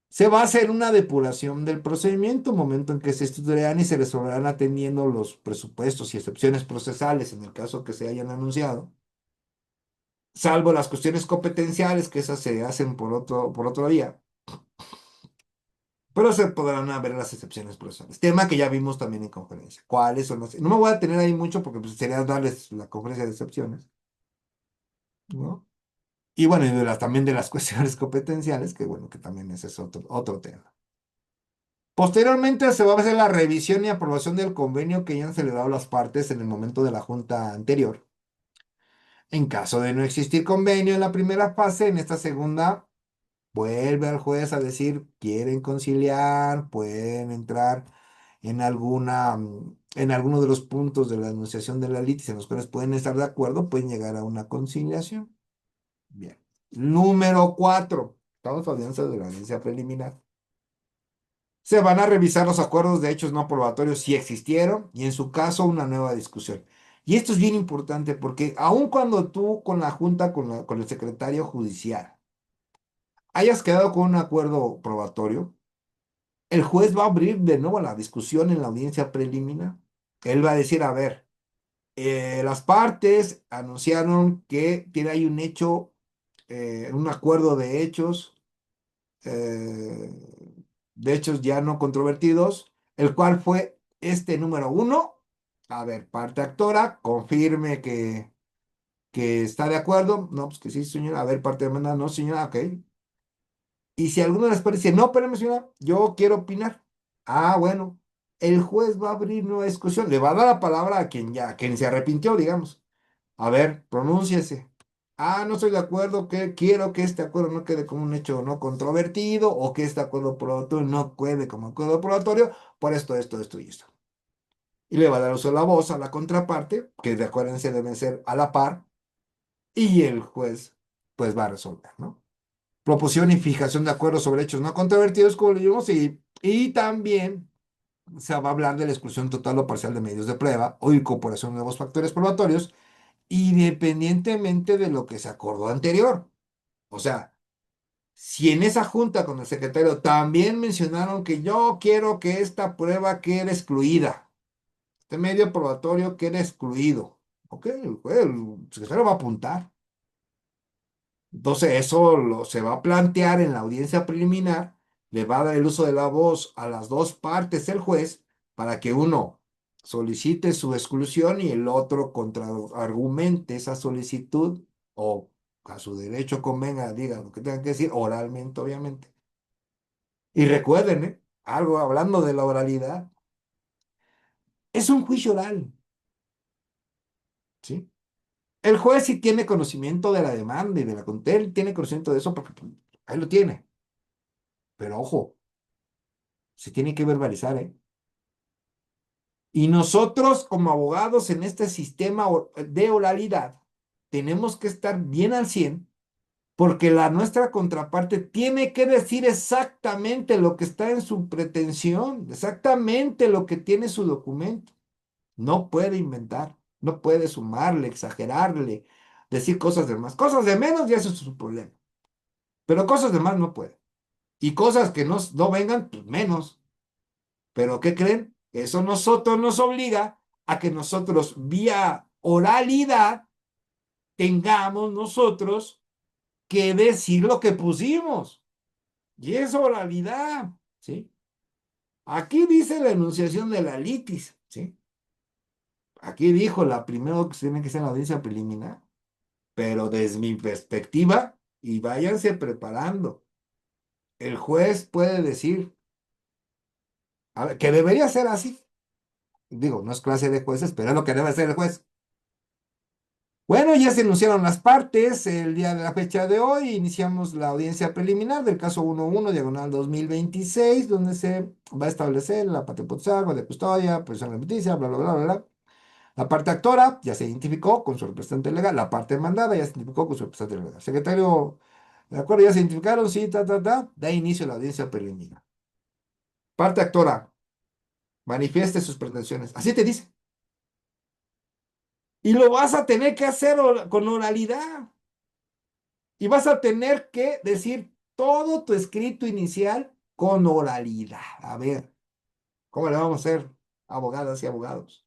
se va a hacer una depuración del procedimiento, momento en que se estudiarán y se resolverán atendiendo los presupuestos y excepciones procesales en el caso que se hayan anunciado, salvo las cuestiones competenciales, que esas se hacen por otro día, pero se podrán ver las excepciones procesales. Tema que ya vimos también en conferencia. ¿Cuáles son las? No me voy a tener ahí mucho porque pues, sería darles la conferencia de excepciones, ¿no? Y bueno, y también de las cuestiones competenciales, que bueno, que también ese es otro tema. Posteriormente se va a hacer la revisión y aprobación del convenio que ya han celebrado las partes en el momento de la junta anterior. En caso de no existir convenio en la primera fase, en esta segunda vuelve al juez a decir, quieren conciliar, pueden entrar en alguno de los puntos de la enunciación de la litis en los cuales pueden estar de acuerdo, pueden llegar a una conciliación. Bien. Número 4. Estamos hablando de la audiencia preliminar. Se van a revisar los acuerdos de hechos no probatorios si existieron y en su caso una nueva discusión. Y esto es bien importante porque aun cuando tú con la junta, con el secretario judicial, hayas quedado con un acuerdo probatorio, el juez va a abrir de nuevo la discusión en la audiencia preliminar. Él va a decir, a ver, las partes anunciaron que tiene ahí un hecho, un acuerdo eh, de hechos ya no controvertidos, el cual fue este número uno. A ver, parte actora, confirme que está de acuerdo. No, pues que sí, señora. A ver, parte demanda, no, señora, ok. Y si alguno de las partes dice, no, espérame, señora, yo quiero opinar. Ah, bueno, el juez va a abrir nueva discusión, le va a dar la palabra a quien se arrepintió, digamos. A ver, pronúnciese. Ah, no estoy de acuerdo, que quiero que este acuerdo no quede como un hecho no controvertido o que este acuerdo probatorio no quede como acuerdo probatorio por esto y esto. Y le va a dar uso de la voz a la contraparte, que de acuérdense deben ser a la par, y el juez pues va a resolver, ¿no? Proposición y fijación de acuerdos sobre hechos no controvertidos, como lo vimos, y también se va a hablar de la exclusión total o parcial de medios de prueba o incorporación de nuevos factores probatorios, independientemente de lo que se acordó anterior. O sea, si en esa junta con el secretario también mencionaron que yo quiero que esta prueba quede excluida, este medio probatorio quede excluido, ok, el secretario va a apuntar. Entonces, eso se va a plantear en la audiencia preliminar, le va a dar el uso de la voz a las dos partes el juez para que uno solicite su exclusión y el otro contraargumente esa solicitud o a su derecho convenga, diga lo que tenga que decir, oralmente, obviamente. Y recuerden, algo hablando de la oralidad, es un juicio oral, ¿sí? El juez sí tiene conocimiento de la demanda y de la él tiene conocimiento de eso porque pues, ahí lo tiene. Pero ojo, se tiene que verbalizar, ¿eh? Y nosotros como abogados en este sistema de oralidad tenemos que estar bien al 100 porque la nuestra contraparte tiene que decir exactamente lo que está en su pretensión, exactamente lo que tiene su documento. No puede inventar, no puede sumarle, exagerarle, decir cosas de más. Cosas de menos ya eso es su problema, pero cosas de más no puede. Y cosas que no vengan, pues menos. Pero ¿qué creen? Eso nosotros nos obliga a que nosotros vía oralidad tengamos nosotros que decir lo que pusimos. Y es oralidad, ¿sí? Aquí dice la enunciación de la litis, ¿sí? Aquí dijo la primero que se tiene que hacer en la audiencia preliminar, pero desde mi perspectiva, y váyanse preparando, el juez puede decir, a ver, que debería ser así. Digo, no es clase de jueces, pero es lo que debe hacer el juez. Bueno, ya se enunciaron las partes. El día de la fecha de hoy iniciamos la audiencia preliminar del caso 11 diagonal 2026, donde se va a establecer la parte procesal, de custodia, posición de noticia, bla, bla, bla, bla, bla. La parte actora ya se identificó con su representante legal. La parte demandada ya se identificó con su representante legal. Secretario, de acuerdo, ya se identificaron, sí, da inicio a la audiencia preliminar. Parte actora, manifieste sus pretensiones. Así te dice. Y lo vas a tener que hacer con oralidad. Y vas a tener que decir todo tu escrito inicial con oralidad. A ver, ¿cómo le vamos a hacer, abogadas y abogados?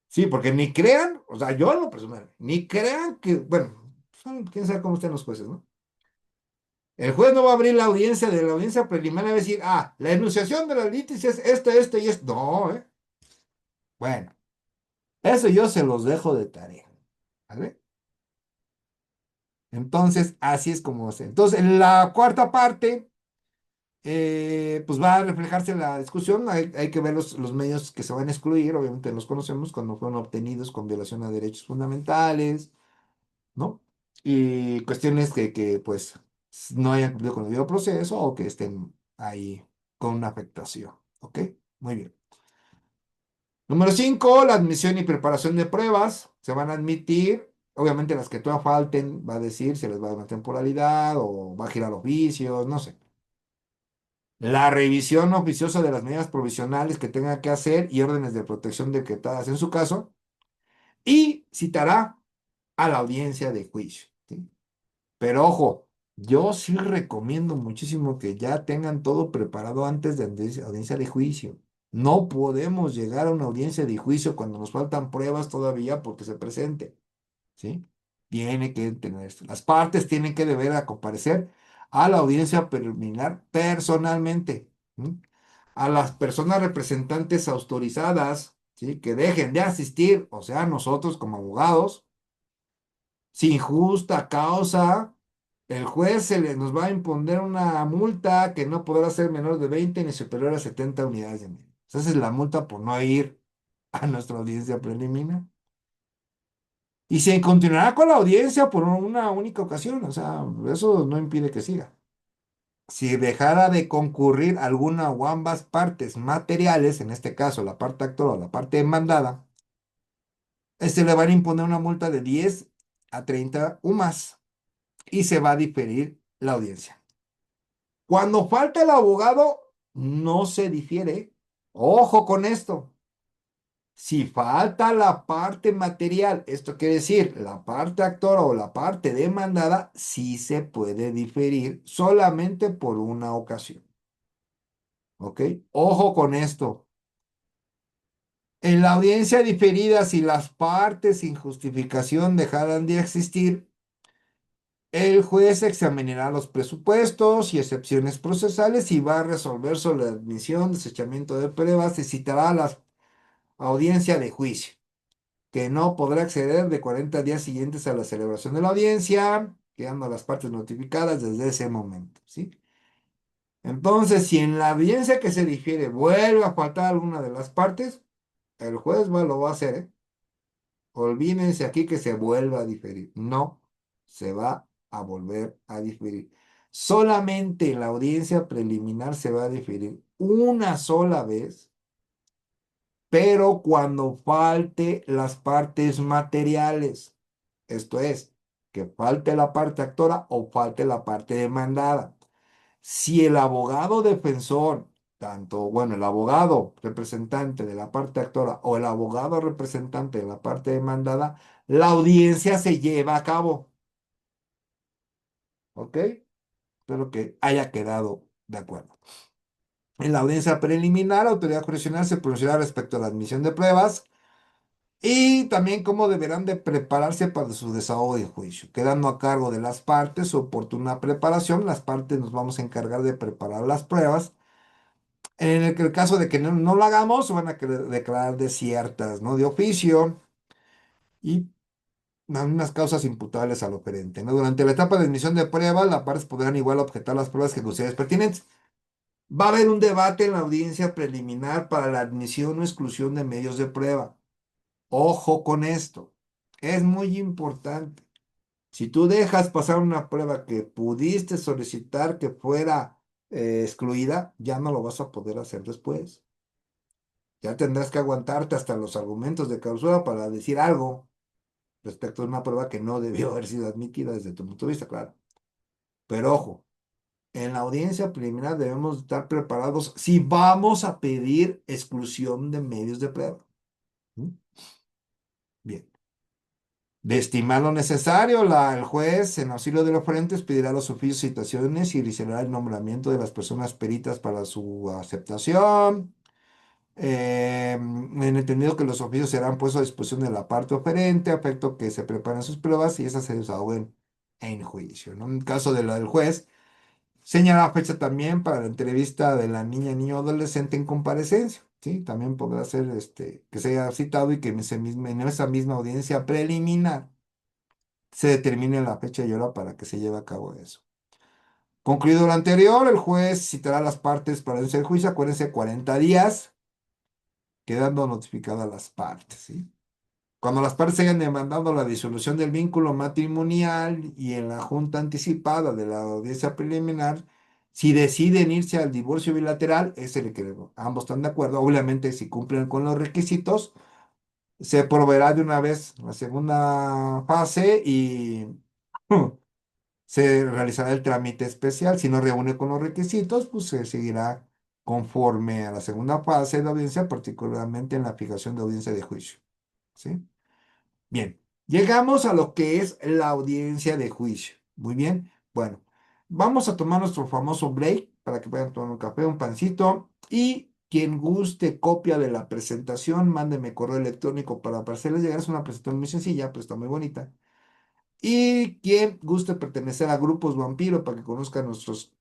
Sí, porque ni crean, o sea, yo en lo personal, ni crean que, bueno, quién sabe cómo están los jueces, ¿no? El juez no va a abrir la audiencia de la audiencia preliminar y va a decir, la enunciación de la litis es este y este. No, ¿eh? Bueno, eso yo se los dejo de tarea, ¿vale? Entonces, así es como se. Entonces, en la cuarta parte. Pues va a reflejarse la discusión. Hay que ver los medios que se van a excluir, obviamente los conocemos cuando fueron obtenidos con violación a derechos fundamentales, ¿no? Y cuestiones pues no hayan cumplido con el debido proceso o que estén ahí con una afectación, ¿ok? Muy bien. Número 5, la admisión y preparación de pruebas. Se van a admitir, obviamente las que todavía falten, va a decir, se les va a dar una temporalidad o va a girar oficios, no sé. La revisión oficiosa de las medidas provisionales que tenga que hacer y órdenes de protección decretadas en su caso, y citará a la audiencia de juicio, ¿sí? Pero ojo, yo sí recomiendo muchísimo que ya tengan todo preparado antes de audiencia de juicio. No podemos llegar a una audiencia de juicio cuando nos faltan pruebas todavía porque se presente, ¿sí? Tiene que tener esto. Las partes tienen que deber a comparecer a la audiencia preliminar personalmente, ¿sí? A las personas representantes autorizadas, ¿sí? Que dejen de asistir, o sea, nosotros como abogados, sin justa causa, el juez nos va a imponer una multa que no podrá ser menor de 20 ni superior a 70 unidades de medida. Esa es la multa por no ir a nuestra audiencia preliminar. Y se continuará con la audiencia por una única ocasión, o sea, eso no impide que siga. Si dejara de concurrir alguna o ambas partes materiales, en este caso la parte actora o la parte demandada, le van a imponer una multa de 10 a 30 UMAS y se va a diferir la audiencia. Cuando falta el abogado, no se difiere. Ojo con esto. Si falta la parte material, esto quiere decir la parte actora o la parte demandada, sí se puede diferir solamente por una ocasión. ¿Ok? Ojo con esto. En la audiencia diferida, si las partes sin justificación dejaran de existir, el juez examinará los presupuestos y excepciones procesales y va a resolver sobre la admisión, desechamiento de pruebas y citará a la audiencia de juicio, que no podrá acceder de 40 días siguientes a la celebración de la audiencia, quedando las partes notificadas desde ese momento, ¿sí? Entonces, si en la audiencia que se difiere vuelve a faltar alguna de las partes, el juez lo va a hacer, ¿eh? Olvídense aquí que se vuelva a diferir. No, se va a volver a diferir. Solamente en la audiencia preliminar se va a diferir una sola vez, pero cuando falte las partes materiales. Esto es, que falte la parte actora o falte la parte demandada. Si el abogado defensor, tanto, bueno, el abogado representante de la parte actora o el abogado representante de la parte demandada, la audiencia se lleva a cabo. ¿Ok? Espero que haya quedado de acuerdo. En la audiencia preliminar, la autoridad jurisdiccional se pronunciará respecto a la admisión de pruebas y también cómo deberán de prepararse para su desahogo de juicio, quedando a cargo de las partes su oportuna preparación. Las partes nos vamos a encargar de preparar las pruebas. En el caso de que no lo hagamos, van a declarar desiertas, ¿no? De oficio y las mismas causas imputables al oferente, ¿no? Durante la etapa de admisión de pruebas, las partes podrán igual objetar las pruebas que consideren pertinentes. Va a haber un debate en la audiencia preliminar para la admisión o exclusión de medios de prueba. Ojo con esto. Es muy importante. Si tú dejas pasar una prueba que pudiste solicitar que fuera excluida, ya no lo vas a poder hacer después. Ya tendrás que aguantarte hasta los argumentos de clausura para decir algo respecto a una prueba que no debió haber sido admitida desde tu punto de vista, claro. Pero ojo, en la audiencia preliminar debemos estar preparados si vamos a pedir exclusión de medios de prueba. ¿Mm? Bien. De estimar lo necesario, el juez, en auxilio de los oferentes, pedirá los oficios, citaciones y realizará el nombramiento de las personas peritas para su aceptación. En entendido que los oficios serán puestos a disposición de la parte oferente, a efecto que se preparen sus pruebas y esas se desahoguen en juicio, ¿no? En el caso de la del juez, señala fecha también para la entrevista de la niña, niño, adolescente en comparecencia, ¿sí? También podrá ser que sea citado y que en esa misma audiencia preliminar se determine la fecha y hora para que se lleve a cabo eso. Concluido lo anterior, el juez citará a las partes para el juicio, acuérdense, 40 días, quedando notificadas las partes, ¿sí? Cuando las partes hayan demandado la disolución del vínculo matrimonial y en la junta anticipada de la audiencia preliminar, si deciden irse al divorcio bilateral, es el que ambos están de acuerdo. Obviamente, si cumplen con los requisitos, se proveerá de una vez la segunda fase y se realizará el trámite especial. Si no reúne con los requisitos, pues se seguirá conforme a la segunda fase de audiencia, particularmente en la fijación de audiencia de juicio. ¿Sí? Bien, llegamos a lo que es la audiencia de juicio. Muy bien, bueno, vamos a tomar nuestro famoso break para que vayan tomar un café, un pancito y quien guste copia de la presentación, mándeme correo electrónico para hacerles llegar. Es una presentación muy sencilla, pero está muy bonita. Y quien guste pertenecer a grupos vampiro para que conozcan nuestras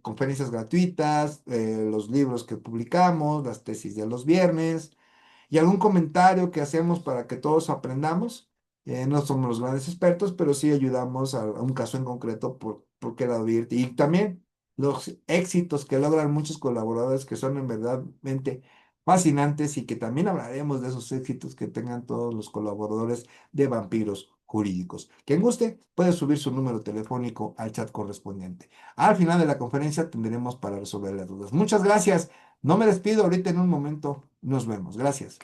conferencias gratuitas, los libros que publicamos, las tesis de los viernes y algún comentario que hacemos para que todos aprendamos. No somos los grandes expertos, pero sí ayudamos a un caso en concreto por qué lado irte. Y también los éxitos que logran muchos colaboradores que son en verdad fascinantes y que también hablaremos de esos éxitos que tengan todos los colaboradores de Vampiros Jurídicos. Quien guste puede subir su número telefónico al chat correspondiente. Al final de la conferencia tendremos para resolver las dudas. Muchas gracias. No me despido ahorita en un momento. Nos vemos. Gracias.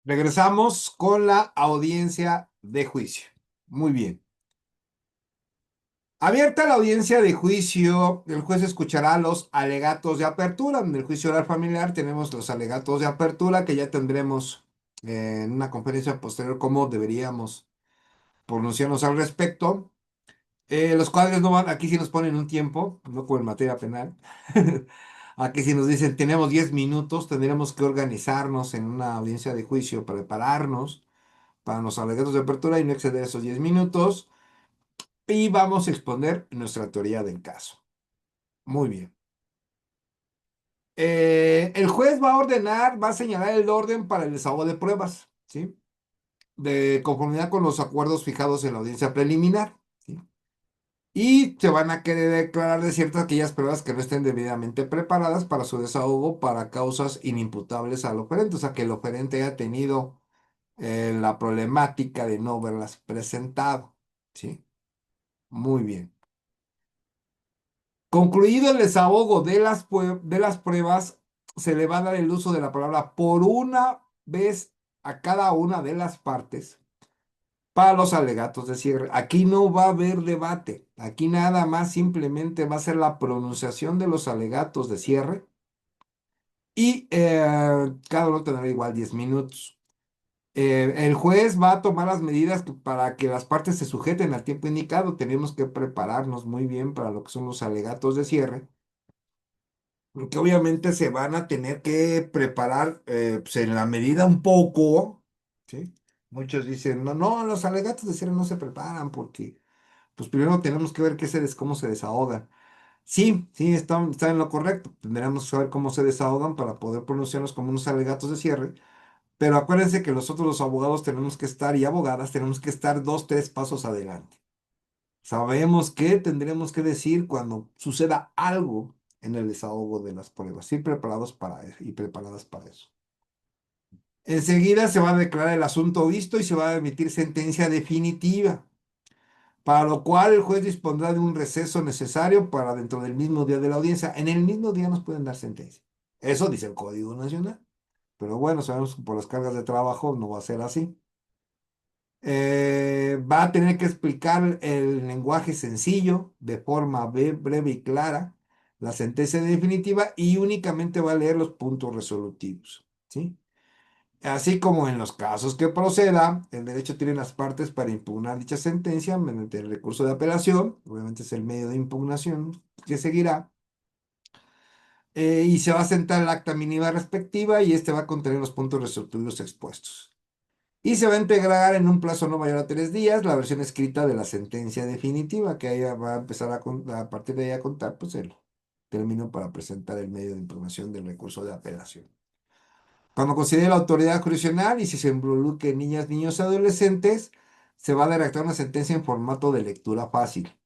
Regresamos con la audiencia de juicio. Muy bien. Abierta la audiencia de juicio, el juez escuchará los alegatos de apertura. En el juicio oral familiar tenemos los alegatos de apertura que ya tendremos en una conferencia posterior cómo deberíamos pronunciarnos al respecto. Los cuadros no van, aquí sí nos ponen un tiempo, no como en materia penal. Aquí sí nos dicen tenemos 10 minutos, tendremos que organizarnos en una audiencia de juicio, prepararnos para los alegatos de apertura y no exceder esos 10 minutos. Y vamos a exponer nuestra teoría del caso. Muy bien. El juez va a ordenar, va a señalar el orden para el desahogo de pruebas, ¿sí? De conformidad con los acuerdos fijados en la audiencia preliminar, ¿sí? Y se van a querer declarar de ciertas aquellas pruebas que no estén debidamente preparadas para su desahogo para causas inimputables al oferente, o sea, que el oferente haya tenido la problemática de no haberlas presentado, ¿sí? Muy bien. Concluido el desahogo de las pruebas, se le va a dar el uso de la palabra por una vez a cada una de las partes para los alegatos de cierre. Aquí no va a haber debate, aquí nada más simplemente va a ser la pronunciación de los alegatos de cierre y cada uno tendrá igual 10 minutos. El juez va a tomar las medidas para que las partes se sujeten al tiempo indicado. Tenemos que prepararnos muy bien para lo que son los alegatos de cierre que obviamente se van a tener que preparar pues en la medida un poco, ¿sí? Muchos dicen, no, no, los alegatos de cierre no se preparan porque, pues primero tenemos que ver cómo se desahogan. Sí, sí, está en lo correcto. Tendremos que saber cómo se desahogan para poder pronunciarlos como unos alegatos de cierre. Pero acuérdense que nosotros los abogados tenemos que estar y abogadas tenemos que estar dos, tres pasos adelante. Sabemos qué tendremos que decir cuando suceda algo en el desahogo de las pruebas, ir preparados para eso y preparadas para eso. Enseguida se va a declarar el asunto visto y se va a emitir sentencia definitiva, para lo cual el juez dispondrá de un receso necesario para dentro del mismo día de la audiencia. En el mismo día nos pueden dar sentencia. Eso dice el Código Nacional. Pero bueno, sabemos que por las cargas de trabajo no va a ser así. Va a tener que explicar el lenguaje sencillo, de forma breve y clara, la sentencia definitiva y únicamente va a leer los puntos resolutivos, ¿sí? Así como en los casos que proceda, el derecho tiene las partes para impugnar dicha sentencia mediante el recurso de apelación, obviamente es el medio de impugnación que seguirá, y se va a sentar el acta mínima respectiva y este va a contener los puntos resolutivos expuestos. Y se va a integrar en un plazo no mayor a 3 días la versión escrita de la sentencia definitiva, que ahí va a empezar a partir de ahí a contar, pues el término para presentar el medio de impugnación del recurso de apelación. Cuando considere la autoridad jurisdiccional y si se involucre niñas, niños y adolescentes, se va a redactar una sentencia en formato de lectura fácil.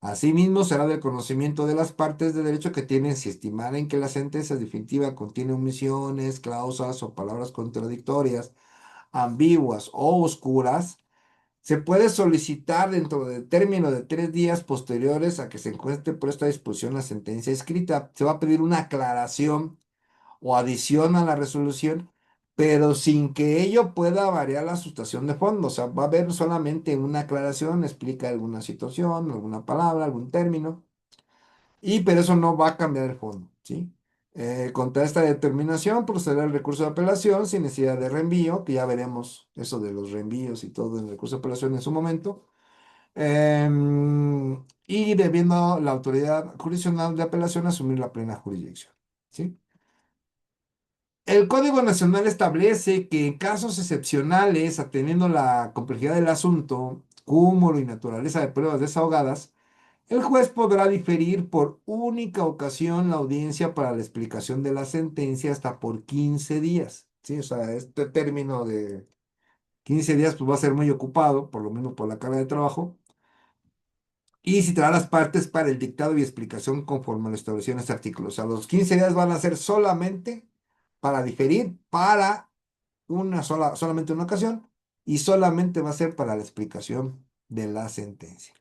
Asimismo, será del conocimiento de las partes de derecho que tienen si estimaren que la sentencia definitiva contiene omisiones, cláusulas o palabras contradictorias ambiguas o oscuras, se puede solicitar dentro del término de 3 días posteriores a que se encuentre puesta a disposición la sentencia escrita. Se va a pedir una aclaración o adición a la resolución, pero sin que ello pueda variar la sustancia de fondo. O sea, va a haber solamente una aclaración, explica alguna situación, alguna palabra, algún término, pero eso no va a cambiar el fondo, ¿sí? Contra esta determinación procederá el recurso de apelación sin necesidad de reenvío, que ya veremos eso de los reenvíos y todo en el recurso de apelación en su momento. Y debiendo la autoridad jurisdiccional de apelación asumir la plena jurisdicción, ¿sí? El Código Nacional establece que en casos excepcionales, atendiendo la complejidad del asunto, cúmulo y naturaleza de pruebas desahogadas, el juez podrá diferir por única ocasión la audiencia para la explicación de la sentencia hasta por 15 días. Sí, o sea, este término de 15 días pues, va a ser muy ocupado, por lo menos por la carga de trabajo, y citará las partes para el dictado y explicación conforme lo establecido en este artículo. O sea, los 15 días van a ser solamente para diferir para solamente una ocasión y solamente va a ser para la explicación de la sentencia.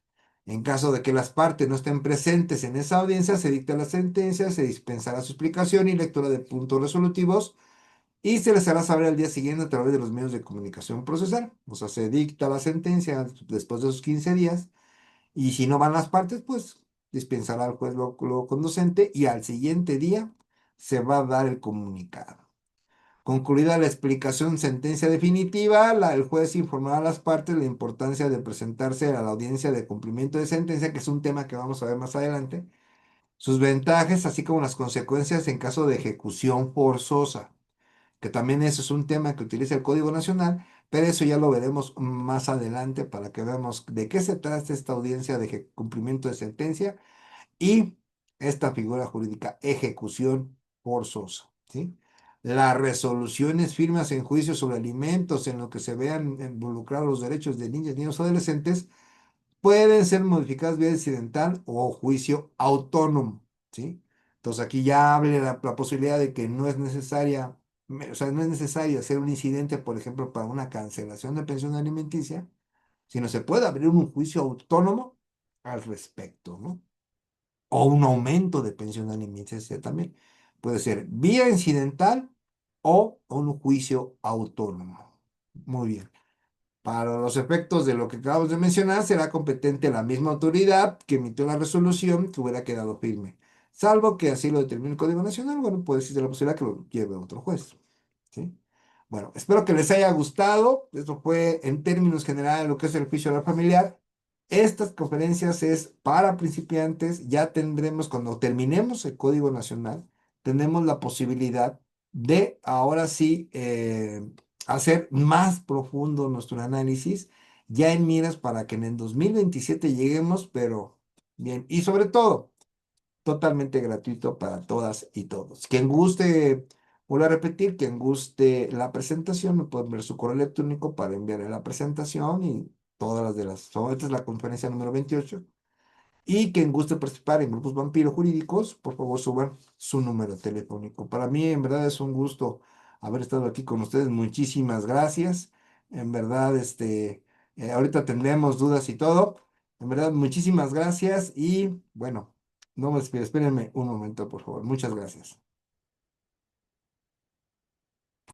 En caso de que las partes no estén presentes en esa audiencia, se dicta la sentencia, se dispensará su explicación y lectura de puntos resolutivos y se les hará saber al día siguiente a través de los medios de comunicación procesal. O sea, se dicta la sentencia después de esos 15 días y si no van las partes, pues dispensará al juez lo conducente y al siguiente día se va a dar el comunicado. Concluida la explicación sentencia definitiva, el juez informará a las partes la importancia de presentarse a la audiencia de cumplimiento de sentencia, que es un tema que vamos a ver más adelante, sus ventajas, así como las consecuencias en caso de ejecución forzosa, que también eso es un tema que utiliza el Código Nacional, pero eso ya lo veremos más adelante para que veamos de qué se trata esta audiencia de cumplimiento de sentencia y esta figura jurídica, ejecución forzosa, ¿sí? Las resoluciones firmes en juicios sobre alimentos en lo que se vean involucrados los derechos de niñas, niños o adolescentes pueden ser modificadas vía incidental o juicio autónomo, ¿sí? Entonces aquí ya abre la posibilidad de que no es necesaria, o sea, no es necesario hacer un incidente, por ejemplo, para una cancelación de pensión alimenticia, sino se puede abrir un juicio autónomo al respecto, ¿no? O un aumento de pensión alimenticia también. Puede ser vía incidental o un juicio autónomo. Muy bien. Para los efectos de lo que acabamos de mencionar, será competente la misma autoridad que emitió la resolución que hubiera quedado firme. Salvo que así lo determine el Código Nacional, bueno, puede existir la posibilidad que lo lleve otro juez. ¿Sí? Bueno, espero que les haya gustado. Esto fue en términos generales lo que es el juicio oral familiar. Estas conferencias es para principiantes. Ya tendremos, cuando terminemos el Código Nacional, tenemos la posibilidad de ahora sí hacer más profundo nuestro análisis, ya en miras para que en el 2027 lleguemos, pero bien. Y sobre todo, totalmente gratuito para todas y todos. Quien guste, vuelvo a repetir, quien guste la presentación, me pueden ver su correo electrónico para enviarle la presentación y todas las de las. Esta es la conferencia número 28. Y quien guste participar en grupos vampiro jurídicos, por favor suban su número telefónico. Para mí, en verdad, es un gusto haber estado aquí con ustedes. Muchísimas gracias. En verdad, ahorita tendremos dudas y todo. En verdad, muchísimas gracias. Y bueno, no me despido. Espérenme un momento, por favor. Muchas gracias.